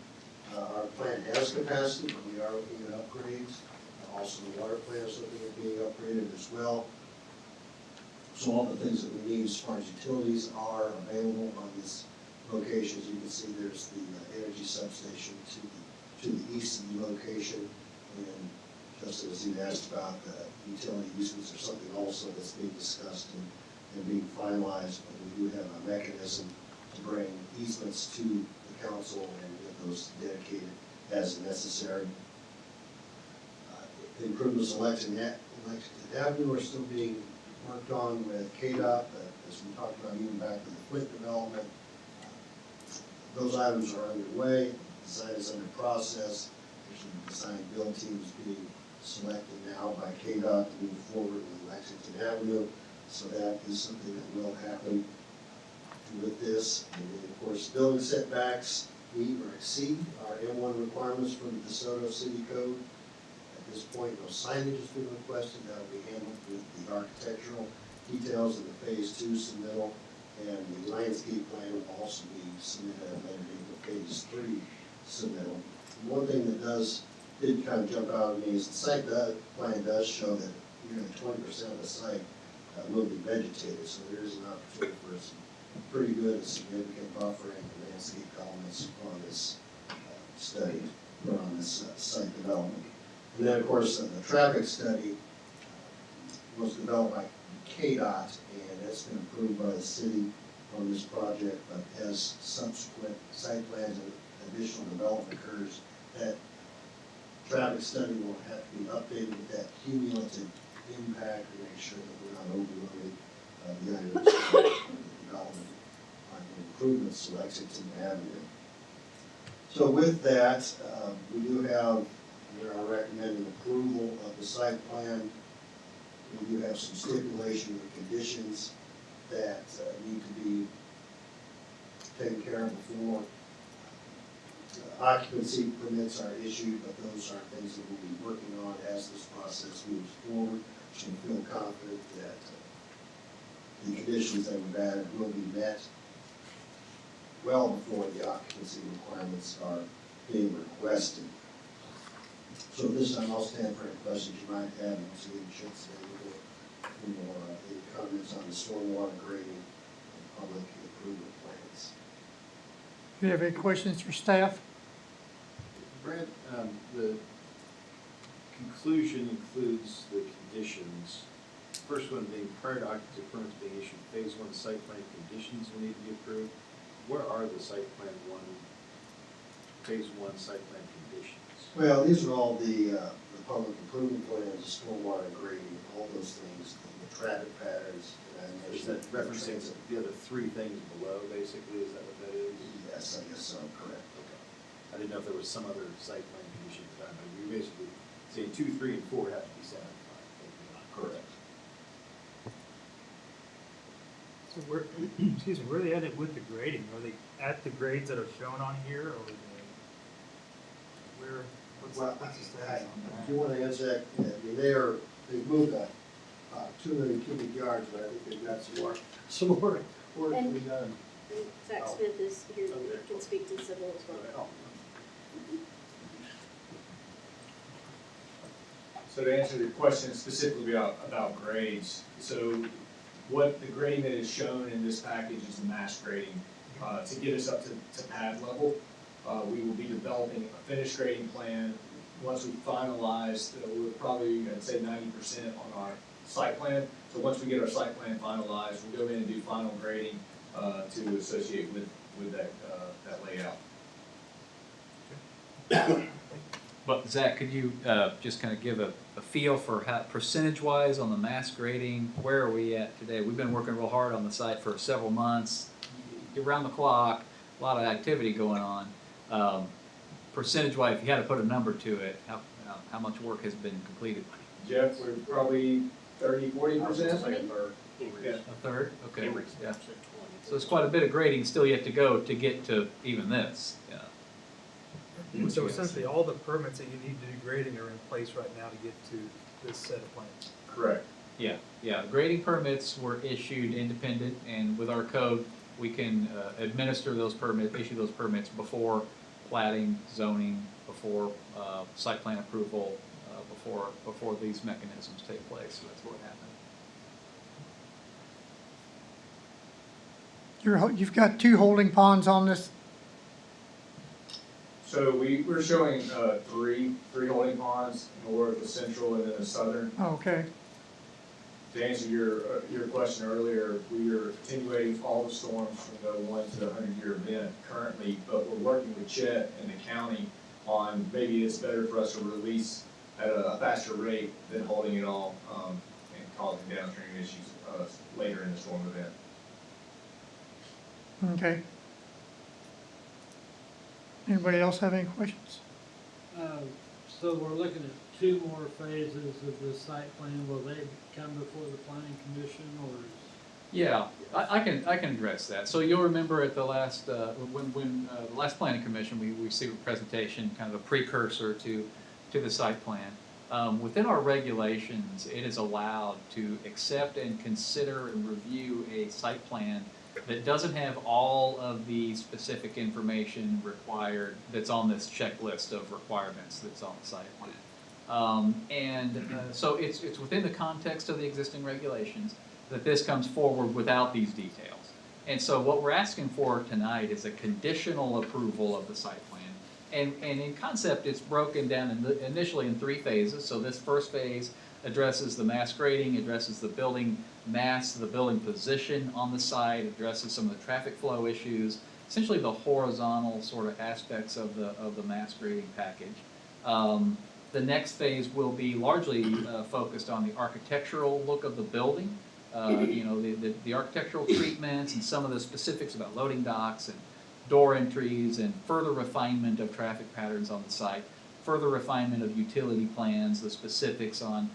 our plant has capacity, but we are looking at upgrades. Also, the water plant is looking at being upgraded as well. So all the things that we need as far as utilities are available on this location. As you can see, there's the energy substation to the east of the location. And just as you asked about the utility uses, there's something also that's being discussed and being finalized. But we do have a mechanism to bring easements to the council and get those dedicated as necessary. Improvements Lexington Avenue are still being worked on with KDOT, as we talked about even back to the Flint development. Those items are underway. Design is under process. There's a design build teams being selected now by KDOT to move forward with Lexington Avenue. So that is something that will happen with this. And then, of course, building setbacks meet or exceed our M1 requirements from the DeSoto City Code. At this point, no signage has been requested. That will be handled with the architectural details of the phase 2 submittal, and the landscape plan will also be submitted at a later date with phase 3 submittal. And one thing that did kind of jump out at me is the site plan does show that nearly 20% of the site will be vegetated, so there is an opportunity for some pretty good and significant buffering and landscape elements on this study, or on this site development. And then, of course, the traffic study was developed by KDOT, and it's been approved by the city on this project, but as subsequent site plans and additional development occurs, that traffic study will have to be updated with that cumulative impact to make sure that we're not overloading the items for the development on improvements to Lexington Avenue. So with that, we do have, we are recommending approval of the site plan. We do have some stipulation and conditions that need to be taken care of before occupancy permits are issued, but those are things that we'll be working on as this process moves forward. So we feel confident that the conditions that we've added will be met well before the occupancy requirements are being requested. So this time I'll stand for any questions you might have. You see any chance any comments on the stormwater grading and public improvement plans. Do you have any questions for staff? Brad, the conclusion includes the conditions. First one being prior to occupancy permits being issued, phase 1 site plan conditions will need to be approved. Where are the phase 1 site plan conditions? Well, these are all the public improvement plans, the stormwater grading, all those things, the traffic patterns. Is that referencing the other 3 things below, basically? Is that what that is? Yes, I guess so, correct. Okay. I didn't know if there was some other site plan condition at the time, but you're basically saying 2, 3, and 4 have to be satisfied. Correct. So where, excuse me, where are they at it with the grading? Are they at the grades that are shown on here, or what's the status on If you want to answer that, I mean, they've moved 2 million cubic yards, but I think they've got some more work to be done. And Zach Smith is here, he can speak to civil as well. So to answer your question specifically about grades, so what the grading that is shown in this package is the mass grading. To get us up to pad level, we will be developing a finished grading plan. Once we finalize, we're probably, I'd say 90% on our site plan. So once we get our site plan finalized, we'll go in and do final grading to associate with that layout. But Zach, could you just kind of give a feel for how, percentage-wise on the mass grading, where are we at today? We've been working real hard on the site for several months, around the clock, a lot of activity going on. Percentage-wise, if you had to put a number to it, how much work has been completed? Jeff, we're probably 30-40%? Like a third. Yeah. A third? Okay. Cambridge, Yeah. So it's quite a bit of grading still yet to go to get to even this. Yeah. So essentially, all the permits that you need to do grading are in place right now to get to this set of plans. Correct. Yeah, yeah. Grading permits were issued independent, and with our code, we can administer those permits, issue those permits before platting, zoning, before site plan approval, before these mechanisms take place. So that's what happened. You've got 2 holding ponds on this. So we're showing three holding ponds, north, the central, and then the southern. Okay. To answer your question earlier, we are attenuating all the storms from the 1 to the 100-year event currently, but we're working with Chet and the county on maybe it's better for us to release at a faster rate than holding it all and causing downstream issues later in the storm event. Okay. Anybody else have any questions? So we're looking at 2 more phases of the site plan. Will they come before the planning commission, or? Yeah, I can address that. So you'll remember at the last when the last planning commission we received a presentation, kind of a precursor to the site plan. Within our regulations, it is allowed to accept and consider and review a site plan that doesn't have all of the specific information required that's on this checklist of requirements that's on the site plan. So it's within the context of the existing regulations that this comes forward without these details. And so what we're asking for tonight is a conditional approval of the site plan. And in concept, it's broken down initially in 3 phases. So this first phase addresses the mass grading, addresses the building mass, the building position on the site, addresses some of the traffic flow issues, essentially the horizontal sort of aspects of the mass grading package. The next phase will be largely focused on the architectural look of the building, the architectural treatments and some of the specifics about loading docks and door entries and further refinement of traffic patterns on the site, further refinement of utility plans, the specifics on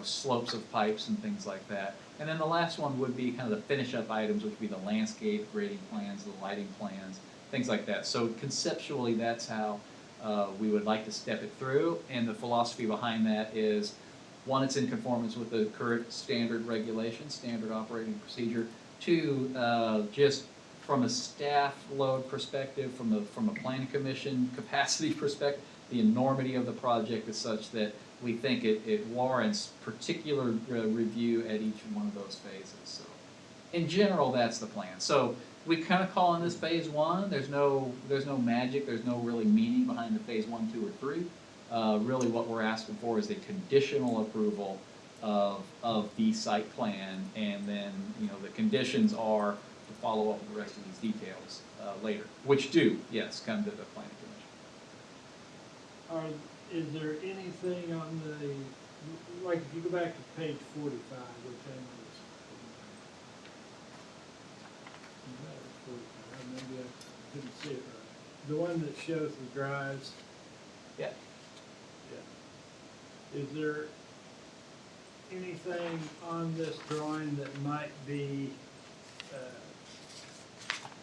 slopes of pipes and things like that. And then the last one would be kind of the finish up items, which would be the landscape grading plans, the lighting plans, things like that. So conceptually, that's how we would like to step it through. And the philosophy behind that is, 1, it's in conformance with the current standard regulations, standard operating procedure. 2, just from a staff load perspective, from a planning commission capacity perspective, the enormity of the project is such that we think it warrants particular review at each one of those phases. So, in general, that's the plan. So we kind of call in this phase 1. There's no magic. There's no really meaning behind the phase 1, 2, or 3. Really, what we're asking for is a conditional approval of the site plan, and then the conditions are to follow up with the rest of these details later, which do, yes, come to the planning commission. Is there anything on the, like if you go back to page 45, which I noticed, maybe I couldn't see it right. The one that shows the drives. Yeah. Yeah. Is there anything on this drawing that might be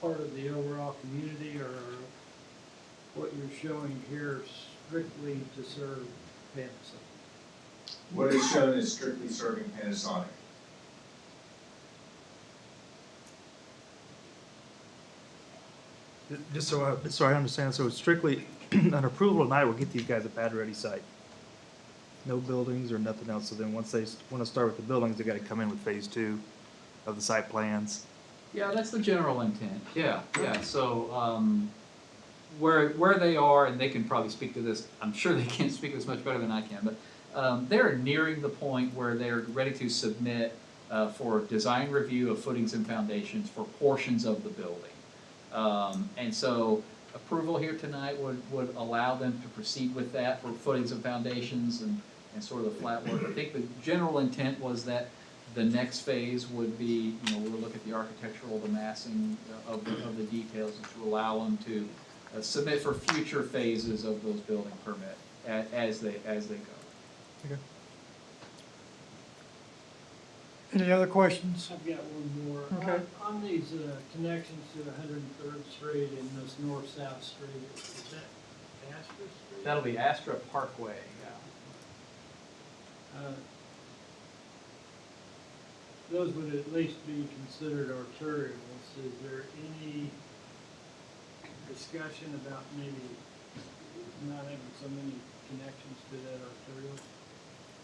part of the overall community, or what you're showing here strictly to serve Panasonic? What is shown is strictly serving Panasonic. Just so I understand, so it's strictly an approval tonight will get these guys a pad-ready site? No buildings or nothing else, so then once they want to start with the buildings, they gotta come in with phase 2 of the site plans? Yeah, that's the general intent, yeah, yeah, so, where they are, and they can probably speak to this, I'm sure they can speak to this much better than I can, but, they're nearing the point where they're ready to submit, for design review of footings and foundations for portions of the building. And so, approval here tonight would allow them to proceed with that for footings and foundations and sort of the flat work. I think the general intent was that the next phase would be, we'll look at the architectural, the massing of the details, and to allow them to submit for future phases of those building permit as they go. Okay. Any other questions? I've got one more. Okay. On these connections to 103rd Street and this north-south street, is that Astor Street? That'll be Astra Parkway, Those would at least be considered arterials. Is there any discussion about maybe not having so many connections to that arterial?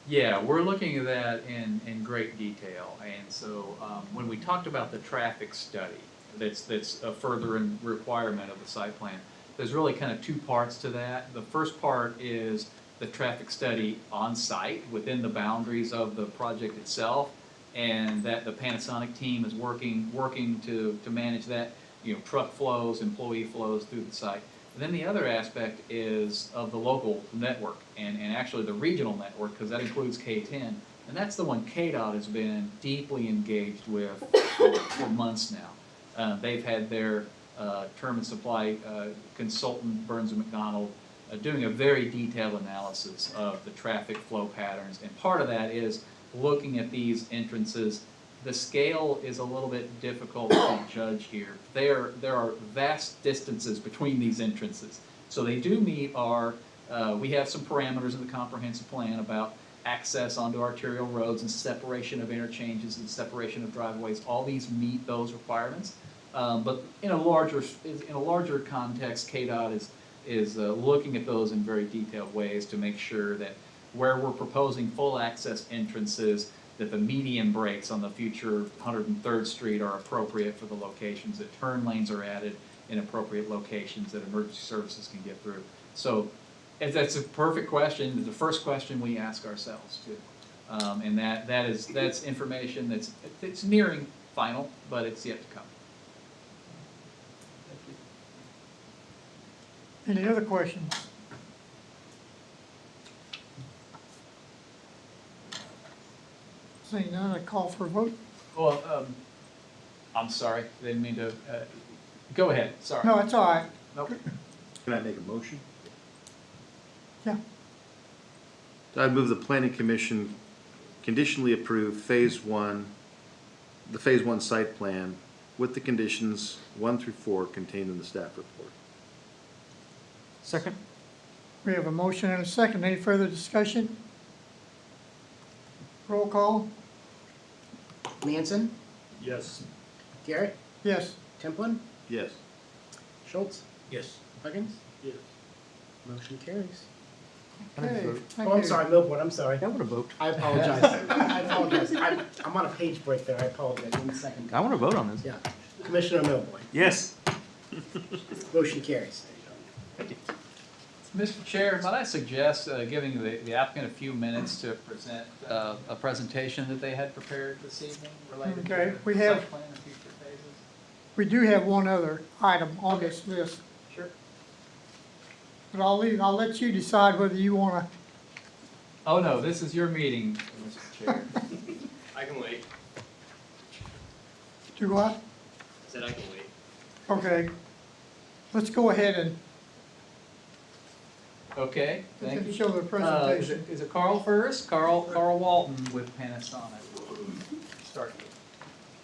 Yeah, we're looking at that in great detail, and so when we talked about the traffic study, that's a further requirement of the site plan. There's really kind of 2 parts to that. The first part is the traffic study on site within the boundaries of the project itself, and that the Panasonic team is working to manage that, truck flows, employee flows through the site. And then the other aspect is of the local network and actually the regional network, because that includes K10. And that's the one KDOT has been deeply engaged with for months now. They've had their term and supply consultant, Burns & McDonnell, doing a very detailed analysis of the traffic flow patterns. And part of that is looking at these entrances. The scale is a little bit difficult to judge here. There are vast distances between these entrances. So they do meet our, we have some parameters in the comprehensive plan about access onto arterial roads and separation of interchanges and separation of driveways. All these meet those requirements. But in a larger context, KDOT is looking at those in very detailed ways to make sure that where we're proposing full access entrances, that the median breaks on the future 103rd Street are appropriate for the locations, that turn lanes are added in appropriate locations, that emergency services can get through. So if that's a perfect question. It's the first question we ask ourselves too. And that's information it's nearing final, but it's yet to come. Any other questions? Seeing none, I call for a vote. Well, I'm sorry, didn't mean to, go ahead, sorry. No, it's all right. Nope. Can I make a motion? Yeah. I move the planning commission conditionally approve phase 1, the phase 1 site plan with the conditions 1 through 4 contained in the staff report. Second? We have a motion and a second. Any further discussion? Roll call? Manson, Yes. Garrett, Yes. Templin, Yes. Schultz, Yes. Huggins. Yes. Motion carries. Okay, thank Oh, I'm you. sorry, Millboard, I'm sorry. I want to vote. I apologize. I apologize. I'm on a page break there. I apologize. 1 second. I want to vote on this. Yeah. Commissioner Millboard. Yes. Motion carries. Mr. Chair, might I suggest giving the applicant a few minutes to present a presentation that they had prepared this evening related Okay, to we the have- site plan and future phases? We do have one other item on this list, Sure. but I'll let you decide whether you want Oh, no, this is your meeting, Mr. Chair. I can wait. to do what? I said I can wait. Okay. Let's go ahead and Okay, thank you. show the presentation. Is it Carl first? Carl Walton with Panasonic. Start the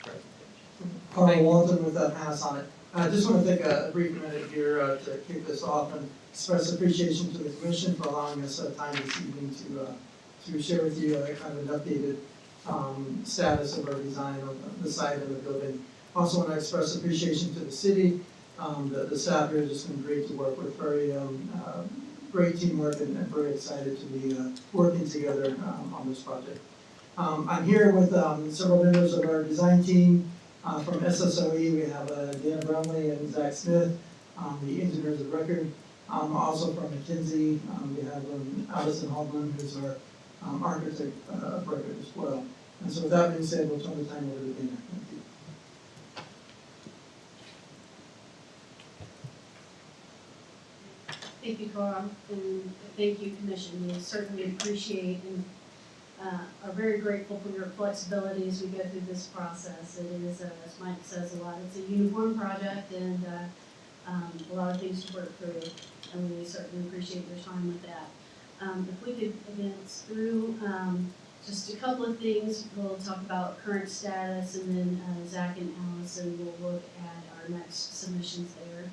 presentation. Carl Walton with Panasonic. I just want to take a brief minute here to kick this off and express appreciation to the commission for allowing us time this evening to share with you kind of an updated status of our design of the site and the building. Also want to express appreciation to the city The staff here has just been great to work with, very great teamwork, and very excited to be working together on this project. I'm here with several members of our design team. From SSOE, we have Dana Bromley and Zach Smith, the engineers of record. Also from McKinsey, we have Allison Hallman, who's our architect of record as well. And so with that being said, we'll turn the time over to Dana. Thank you. Thank you, Carl, and thank you, Commission. We certainly appreciate and are very grateful for your flexibility as we go through this process. It is, as Mike says a lot, it's a uniform project and a lot of things to work through, and we certainly appreciate your time with that. If we could advance through just a couple of things, we'll talk about current status, and then Zach and Allison will look at our next submissions there.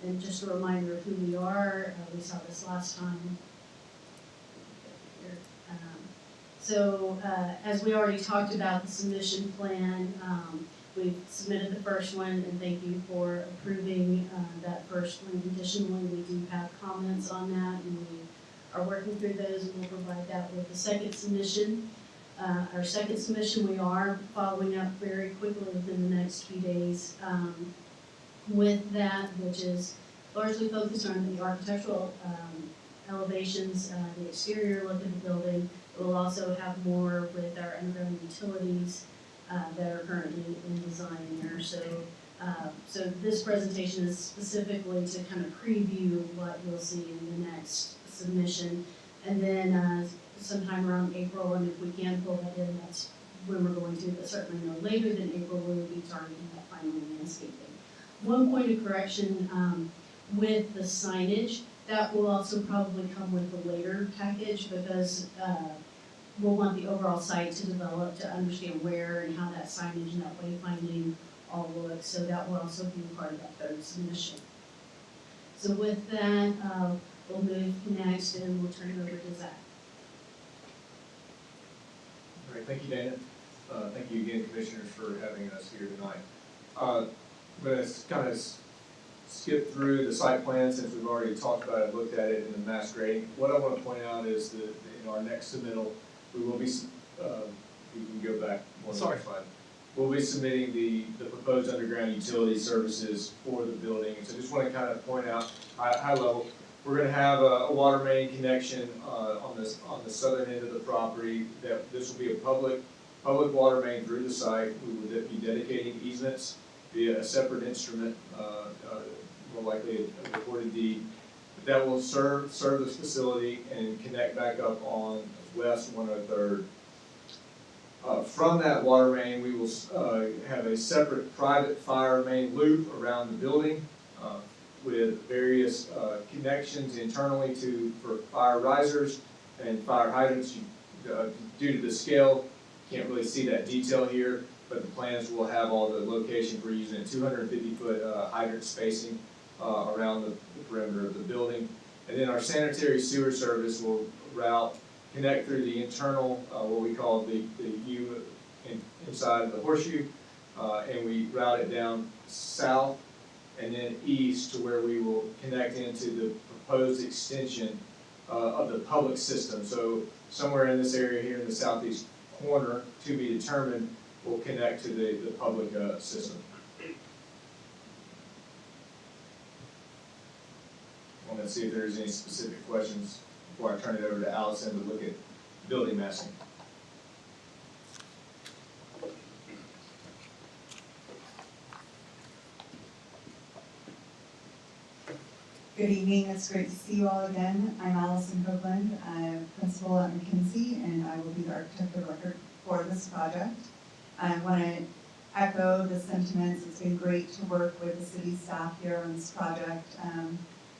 And just a reminder of who we are, we saw this last time. So as we already talked about the submission plan, we've submitted the first one, and thank you for approving that first one. Additionally, we do have comments on that, and we are working through those, and we'll provide that with the second submission. Our second submission, we are following up very quickly within the next few days with that, which is largely focused on the architectural elevations, the exterior look of the building. We'll also have more with our underground utilities that are currently in design there. So, so this presentation is specifically to kind of preview what you'll see in the next submission. And then sometime around April, and if we can pull that in, that's when we're going to, but certainly no later than April, we will be targeting that final landscaping. One point of correction with the signage, that will also probably come with a later package, because we'll want the overall site to develop to understand where and how that signage and that wayfinding all looks. So that will also be part of that third submission. So with that, we'll move next and we'll turn it over to Zach. All right, thank you, Dana. Thank you again, Commissioners, for having us here tonight. I'm going to kind of skip through the site plan since we've already talked about it, looked at it in the mass grading. What I want to point out is that in our next submittal, we will be, you can go back one more slide. We'll be submitting the proposed underground utility services for the building. So I just want to kind of point out, high level, we're going to have a water main connection on the southern end of the property. That this will be a public water main through the site. We will be dedicating easements via a separate instrument, more likely a recorded deed, that will serve this facility and connect back up on West 103rd. From that water main, we will have a separate private fire main loop around the building with various connections internally for fire risers and fire hydrants. Due to the scale, you can't really see that detail here, but the plans will have all the location for using 250-foot hydrant spacing around the perimeter of the building. And then our sanitary sewer service will connect through the internal, what we call the U inside the horseshoe, and we route it down south and then east to where we will connect into the proposed extension of the public system. So somewhere in this area here in the southeast corner, to be determined, will connect to the public system. I want to see if there's any specific questions before I turn it over to Allison to look at building massing. Good evening, it's great to see you all again. I'm Allison Hoagland, I'm principal at McKinsey, and I will be the architect of record for this project. I want to echo the sentiments. It's been great to work with the city staff here on this project.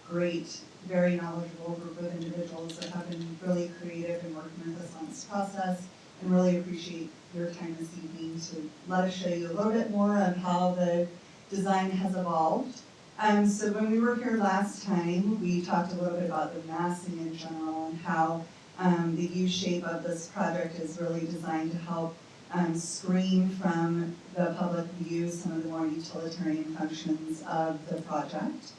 Great, very knowledgeable group of individuals that have been really creative in working with us on this process, and really appreciate your time this evening to let us show you a little bit more of how the design has evolved. So when we were here last time, we talked a little bit about the massing in general and how the U shape of this project is really designed to help screen from the public view some of the more utilitarian functions of the project.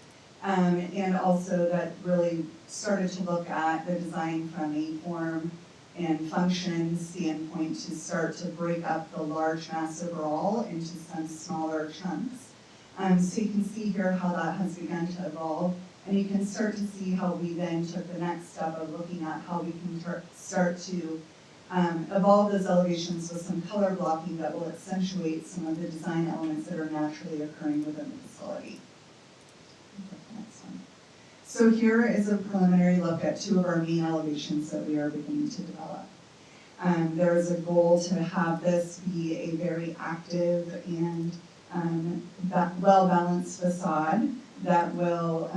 And also that really started to look at the design from a form and function standpoint to start to break up the large mass overall into some smaller chunks. So you can see here how that has begun to evolve, and you can start to see how we then took the next step of looking at how we can start to evolve those elevations with some color blocking that will accentuate some of the design elements that are naturally occurring within the facility. Next one. So here is a preliminary look at two of our main elevations that we are beginning to develop. There is a goal to have this be a very active and well-balanced facade that will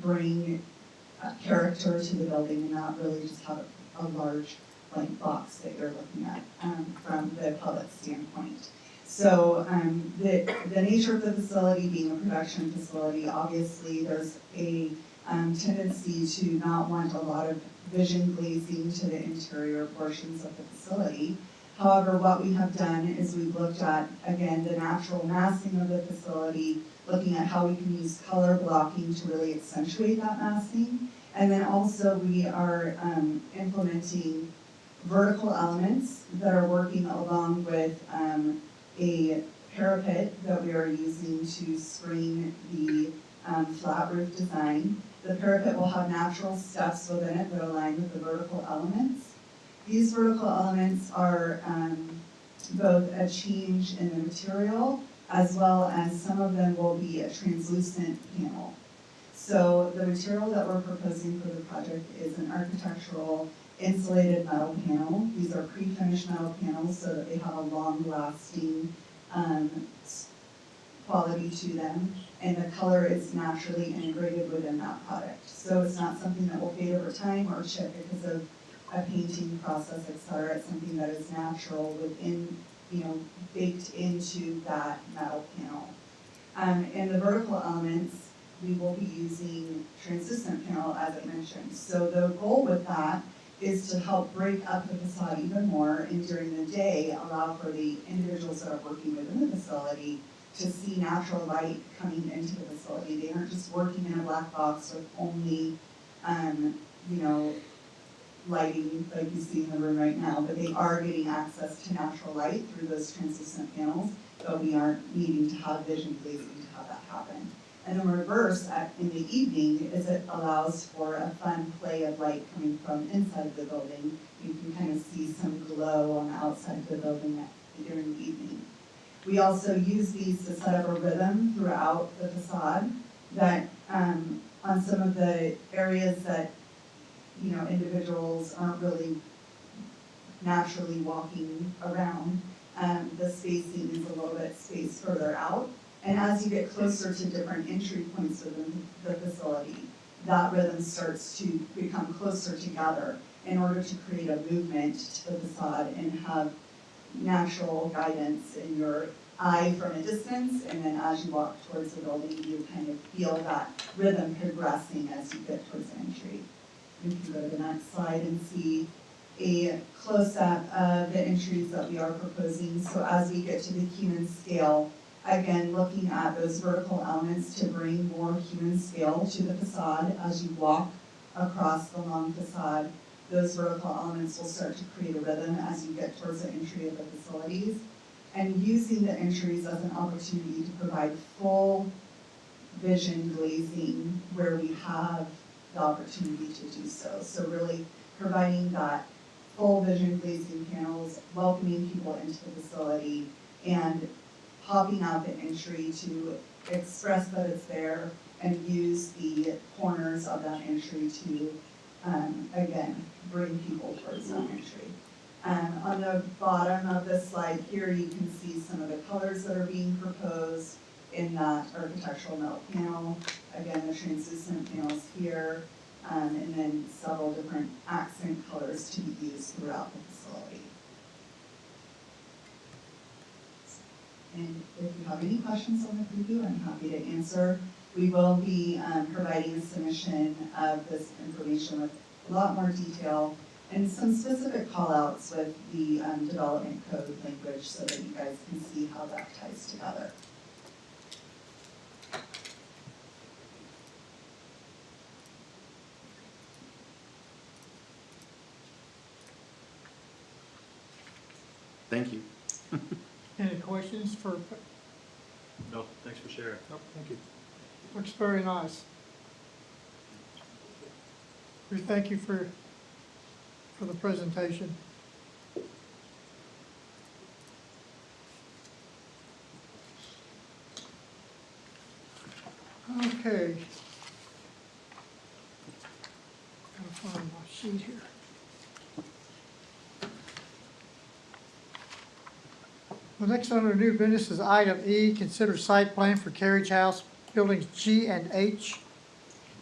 bring character to the building and not really just have a large blank box that you're looking at from the public standpoint. So the nature of the facility being a production facility, obviously there's a tendency to not want a lot of vision glazing to the interior portions of the facility. However, what we have done is we've looked at, again, the natural massing of the facility, looking at how we can use color blocking to really accentuate that massing. And then also we are implementing vertical elements that are working along with a parapet that we are using to screen the flat roof design. The parapet will have natural steps within it that align with the vertical elements. These vertical elements are both a change in the material, as well as some of them will be a translucent panel. So the material that we're proposing for the project is an architectural insulated metal panel. These are pre-finished metal panels so that they have a long-lasting quality to them, and the color is naturally integrated within that product. So it's not something that will fade over time or chip because of a painting process, etc. It's something that is natural within, baked into that metal panel. And the vertical elements, we will be using translucent panel, as I mentioned. So the goal with that is to help break up the facade even more, and during the day allow for the individuals that are working within the facility to see natural light coming into the facility. They aren't just working in a black box with only, lighting like you see in the room right now, but they are getting access to natural light through those translucent panels, but we aren't needing to have vision glazing to have that happen. And the reverse in the evening is it allows for a fun play of light coming from inside the building. You can kind of see some glow on the outside of the building during the evening. We also use these to set up a rhythm throughout the facade that on some of the areas that individuals aren't really naturally walking around, the spacing is a little bit spaced further out. And as you get closer to different entry points within the facility, that rhythm starts to become closer together in order to create a movement to the facade and have natural guidance in your eye from a distance, and then as you walk towards the building, you kind of feel that rhythm progressing as you get towards the entry. You can go to the next slide and see a close-up of the entries that we are proposing. So as we get to the human scale, again, looking at those vertical elements to bring more human scale to the facade as you walk across the long facade. Those vertical elements will start to create a rhythm as you get towards the entry of the facilities. And using the entries as an opportunity to provide full vision glazing where we have the opportunity to do so. So really providing that full vision glazing panels, welcoming people into the facility, and popping out the entry to express that it's there and use the corners of that entry to, again, bring people towards that entry. On the bottom of this slide here, you can see some of the colors that are being proposed in that architectural metal panel. Again, the translucent panels here, and then several different accent colors to be used throughout the facility. And if you have any questions on the preview, I'm happy to answer. We will be providing a submission of this information with a lot more detail and some specific callouts with the development code language so that you guys can see how that ties together. Thank you. Any questions for, No, thanks for sharing. Nope, thank you. looks very nice. We thank you for the presentation. Okay. Gotta find my sheet here. The next under new business is item E, consider site plan for carriage house buildings G and H.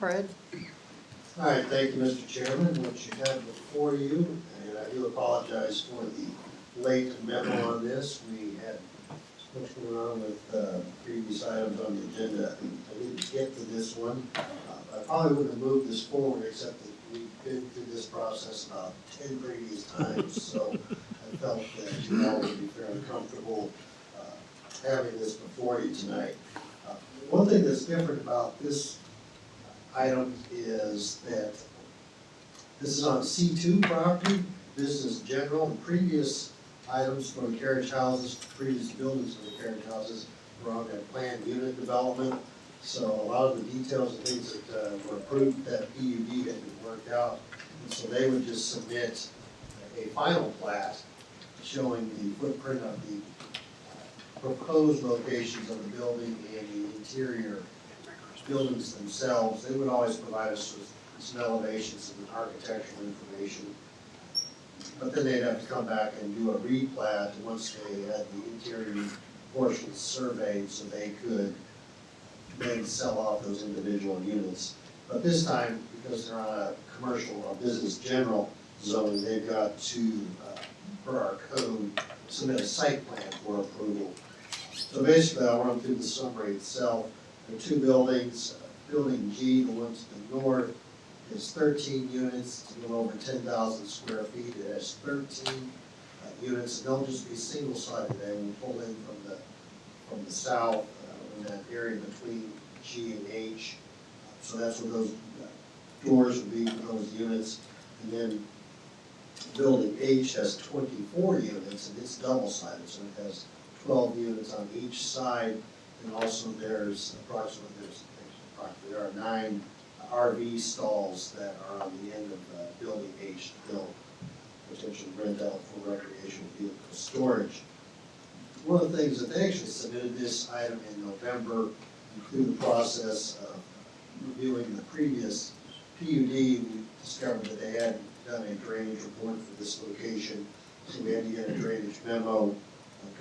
Brad? All right, thank you, Mr. Chairman. What you have before you, and I do apologize for the late memo on this. We had so much going on with previous items on the agenda. I didn't get to this one. I probably wouldn't have moved this forward, except that we've been through this process about 10 previous times. So I felt that you all would be fairly comfortable having this before you tonight. One thing that's different about this item is that this is on C2 property, business general, and previous items for the carriage houses, previous buildings for the carriage houses were on that planned unit development. So a lot of the details and things that were approved, that PUD had been worked out. And so they would just submit a final plat showing the footprint of the proposed locations of the building and the interior buildings themselves. They would always provide us with some elevations and architectural information. But then they'd have to come back and do a replat once they had the interior portions surveyed so they could then sell off those individual units. But this time, because they're on a commercial or business general zone, they've got to, per our code, submit a site plan for approval. So basically, I'll run through the summary itself. There are two buildings. Building G, the one to the north, is 13 units, it's a little over 10,000 square feet. It has 13 units, and they'll just be single-sided. They will pull in from the south in that area between G and H. So that's where those doors would be for those units. And then Building H has 24 units, and it's double-sided, so it has 12 units on each side. And also there's there are 9 RV stalls that are on the end of Building H that they'll potentially rent out for recreational vehicle storage. One of the things that they actually submitted this item in November, and through the process of reviewing the previous PUD, we discovered that they hadn't done a drainage report for this location, so we had to get a drainage memo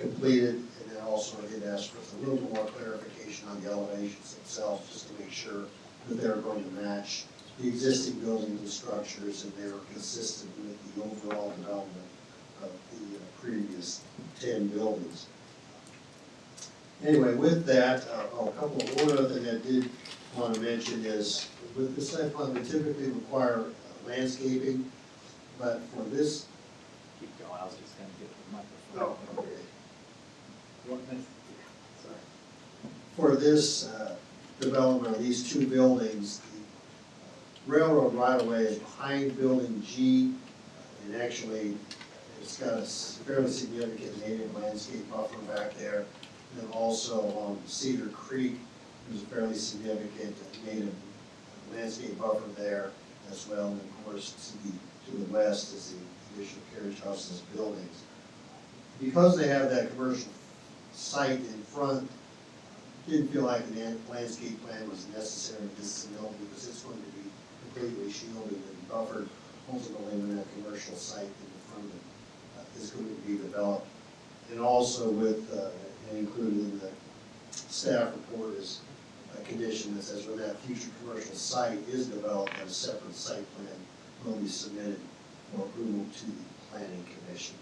completed, and then also I did ask for a little more clarification on the elevations themselves, just to make sure that they're going to match the existing buildings and structures, and they were consistent with the overall development of the previous 10 buildings. Anyway, with that, one other thing I did want to mention is, with the site plan, we typically require landscaping, but for this. Keep going, I was just gonna get the microphone. Oh, okay. For this development of these two buildings, the railroad right-of-way is behind Building G, and actually it's got a fairly significant native landscape buffer back there. And then also along Cedar Creek, there's a fairly significant native landscape buffer there as well. And of course, to the west is the additional carriage houses buildings. Because they have that commercial site in front, didn't feel like the landscape plan was necessary in this scenario because it's going to be completely shielded and buffered ultimately when that commercial site in the front of it is going to be developed. And also with, and included in the staff report is a condition that says when that future commercial site is developed, a separate site plan will be submitted for approval to the Planning Commission.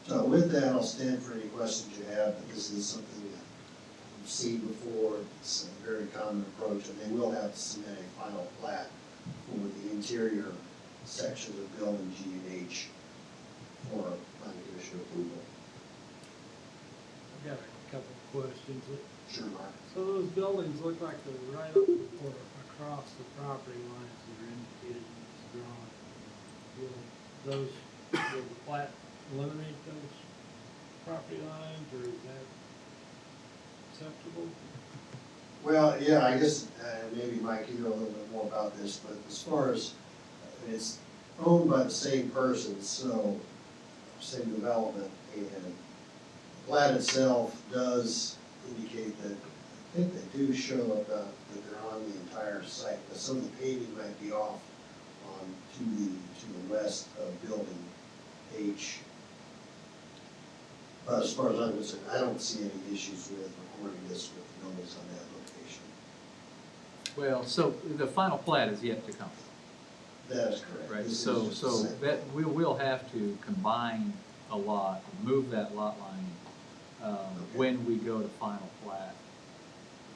So with that, I'll stand for any questions you have, but this is something that we've seen before. It's a very common approach, and they will have to submit a final plat for the interior sections of building G and H for planning commission approval. I've got a couple of questions. Sure, Mark. So those buildings look like they're right up or across the property lines that are indicated in this drawing. Will the plat eliminate those property lines, or is that acceptable? Well, yeah, I guess, maybe Mike, you know a little bit more about this, but as far as, it's owned by the same person, so, same development, and the plat itself does indicate that, I think they do show up, that they're on the entire site, but some of the paving might be off on, to the west of building H. But as far as I'm concerned, I don't see any issues with recording this with the buildings on that location. Well, so the final plat is yet to come, That is correct. right? This is So, just the so site. that, we will have to combine a lot, move that lot line, when we go to final plat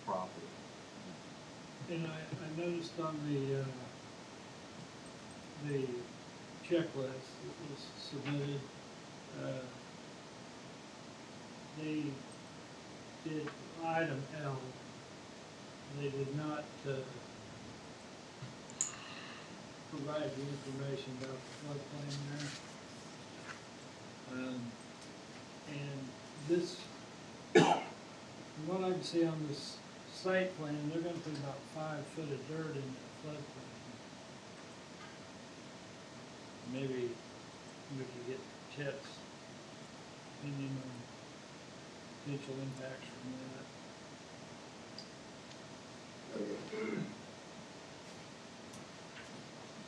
property. And I noticed on the checklist that was submitted, they did item L. They did not provide the information about the floodplain there. And this, from what I can see on this site plan, they're gonna put about 5 foot of dirt in the floodplain. Maybe we could get Chet's opinion on potential impacts from that.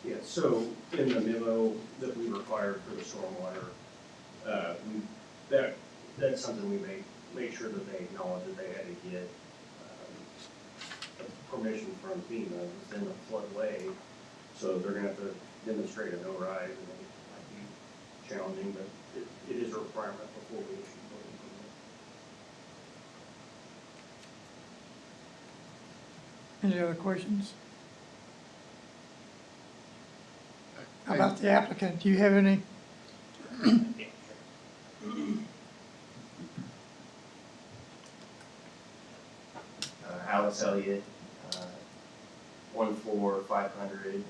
Yeah, so in the memo that we required for the stormwater, that's something we make sure that they acknowledge that they had to get permission from FEMA within the floodway. So they're gonna have to demonstrate a no rise, and it might be challenging, but it is a requirement before we issue building permit. Any other questions? How about the applicant? Do you have any? Alex Elliott, 14500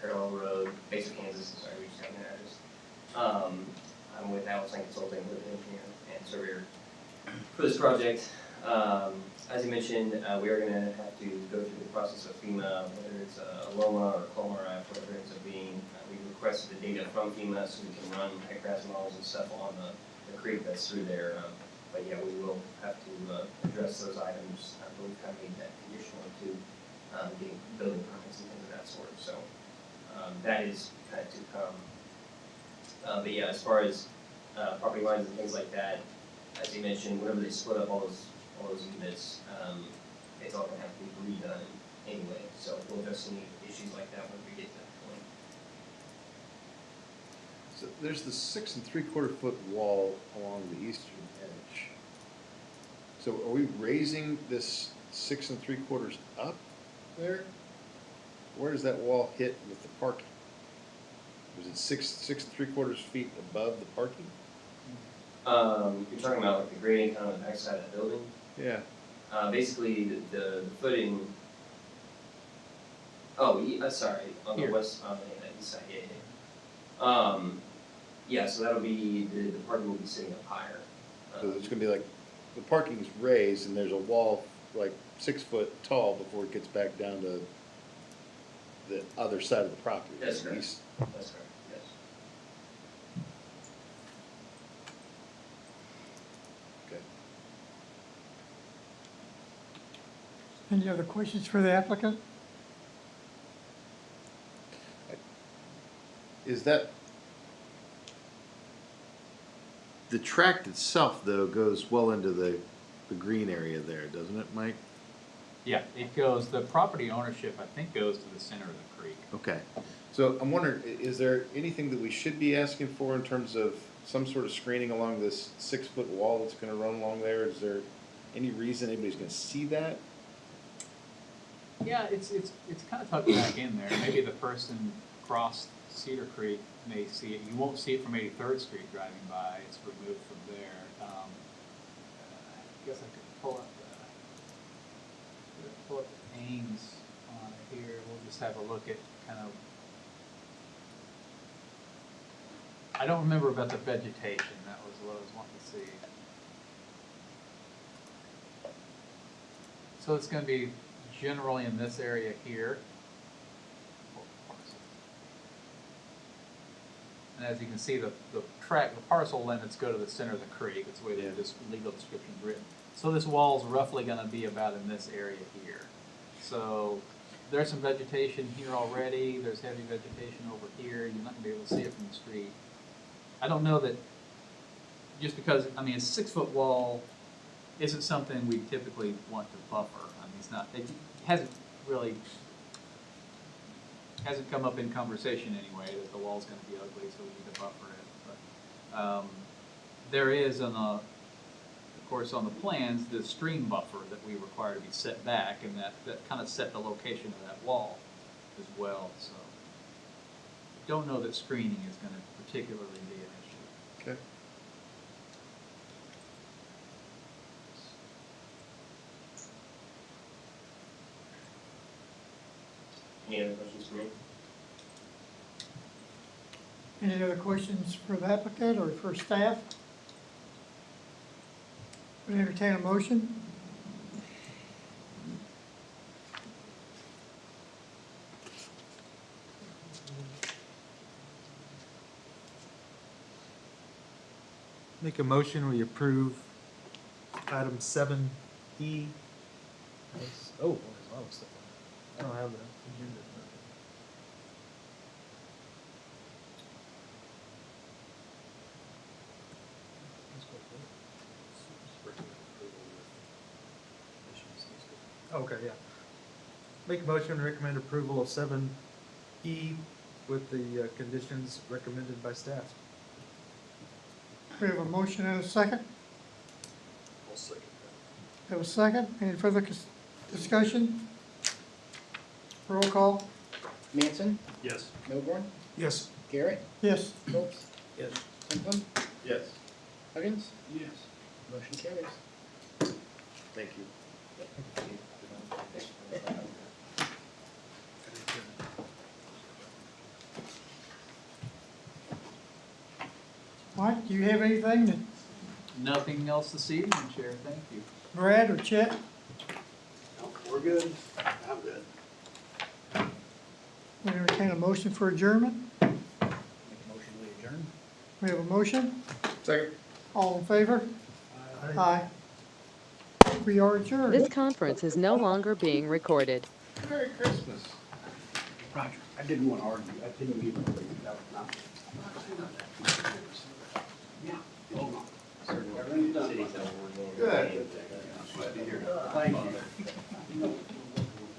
Parallel Road, Basic, Kansas. Sorry, we just got an address. I'm with Allison Consulting, with an engineer and surveyor for this project. As you mentioned, we are going to have to go through the process of FEMA, whether it's Loma or Colmar, whatever it ends up being. We requested the data from FEMA so we can run high-grass models and stuff along the creek that's through there. But yeah, we will have to address those items. But we've kind of made that conditional to getting building permits and things of that sort. So that is kind of to come. But yeah, as far as property lines and things like that, as you mentioned, whenever they split up all those units, it's all going to have to be redone anyway. So we'll address any issues like that when we get to that point. So there's the 6 3/4 foot wall along the eastern edge. So are we raising this 6 3/4 up there? Where does that wall hit with the parking? Was it 6 3/4 feet above the parking? You're talking about like the grading kind of the backside of the building? Yeah. Basically, the footing. Oh, sorry, on the west, on the east side, yeah. Yeah, so that'll be, the parking will be sitting up higher. So there's gonna be like, the parking's raised and there's a wall like 6 foot tall before it gets back down to the other side of the property. That's the correct. east. That's correct, yes. Okay. Any other questions for the applicant? Is that, the tract itself though goes well into the green area there, doesn't it, Mike? Yeah, it goes, the property ownership, I think, goes to the center of the creek. Okay, so I'm wondering, is there anything that we should be asking for in terms of some sort of screening along this 6 foot wall that's gonna run along there? Is there any reason anybody's gonna see that? Yeah, it's kind of tucked back in there. Maybe the person across Cedar Creek may see it. You won't see it from 83rd Street driving by. It's removed from there. I guess I could pull up the Ames on it here. We'll just have a look at kind of. I don't remember about the vegetation. That was what I was wanting to see. So it's going to be generally in this area here. And as you can see, the parcel limits go to the center of the creek. That's the way this legal description is written. So this wall is roughly going to be about in this area here. So there's some vegetation here already. There's heavy vegetation over here. You're not going to be able to see it from the street. I don't know that just because, I mean, a 6-foot wall isn't something we typically want to buffer. I mean, it hasn't come up in conversation anyway, that the wall's gonna be ugly, so we need to buffer it. But there is, of course, on the plans, the stream buffer that we require to be set back, and that kind of set the location of that wall as well, so. Don't know that screening is gonna particularly be an issue. Okay. Any other questions for me? Any other questions for the applicant or for staff? Would entertain a motion? Make a motion, we approve item 7E. Oh, there's a lot of stuff on it. I don't have the agenda. Okay, yeah. Make a motion to recommend approval of 7E with the conditions recommended by staff. We have a motion and a second. I'll second Have a second. Any further discussion? Roll call. Manson, that. Yes. Milborn, Yes. Garrett, Yes. Schultz, Yes. Timplin, Yes. Huggins, Yes. motion carries. Thank you. Mike, do you have anything that Nothing else this evening, Chair, thank you. Brad or Chet? We're good. I'm good. We entertain a motion for adjournment. Make a motion to adjourn? We have a motion. Second. All in favor? Aye. We are adjourned. This conference is no longer being recorded. Merry Christmas. Roger, I didn't want to argue. I didn't even. That was not.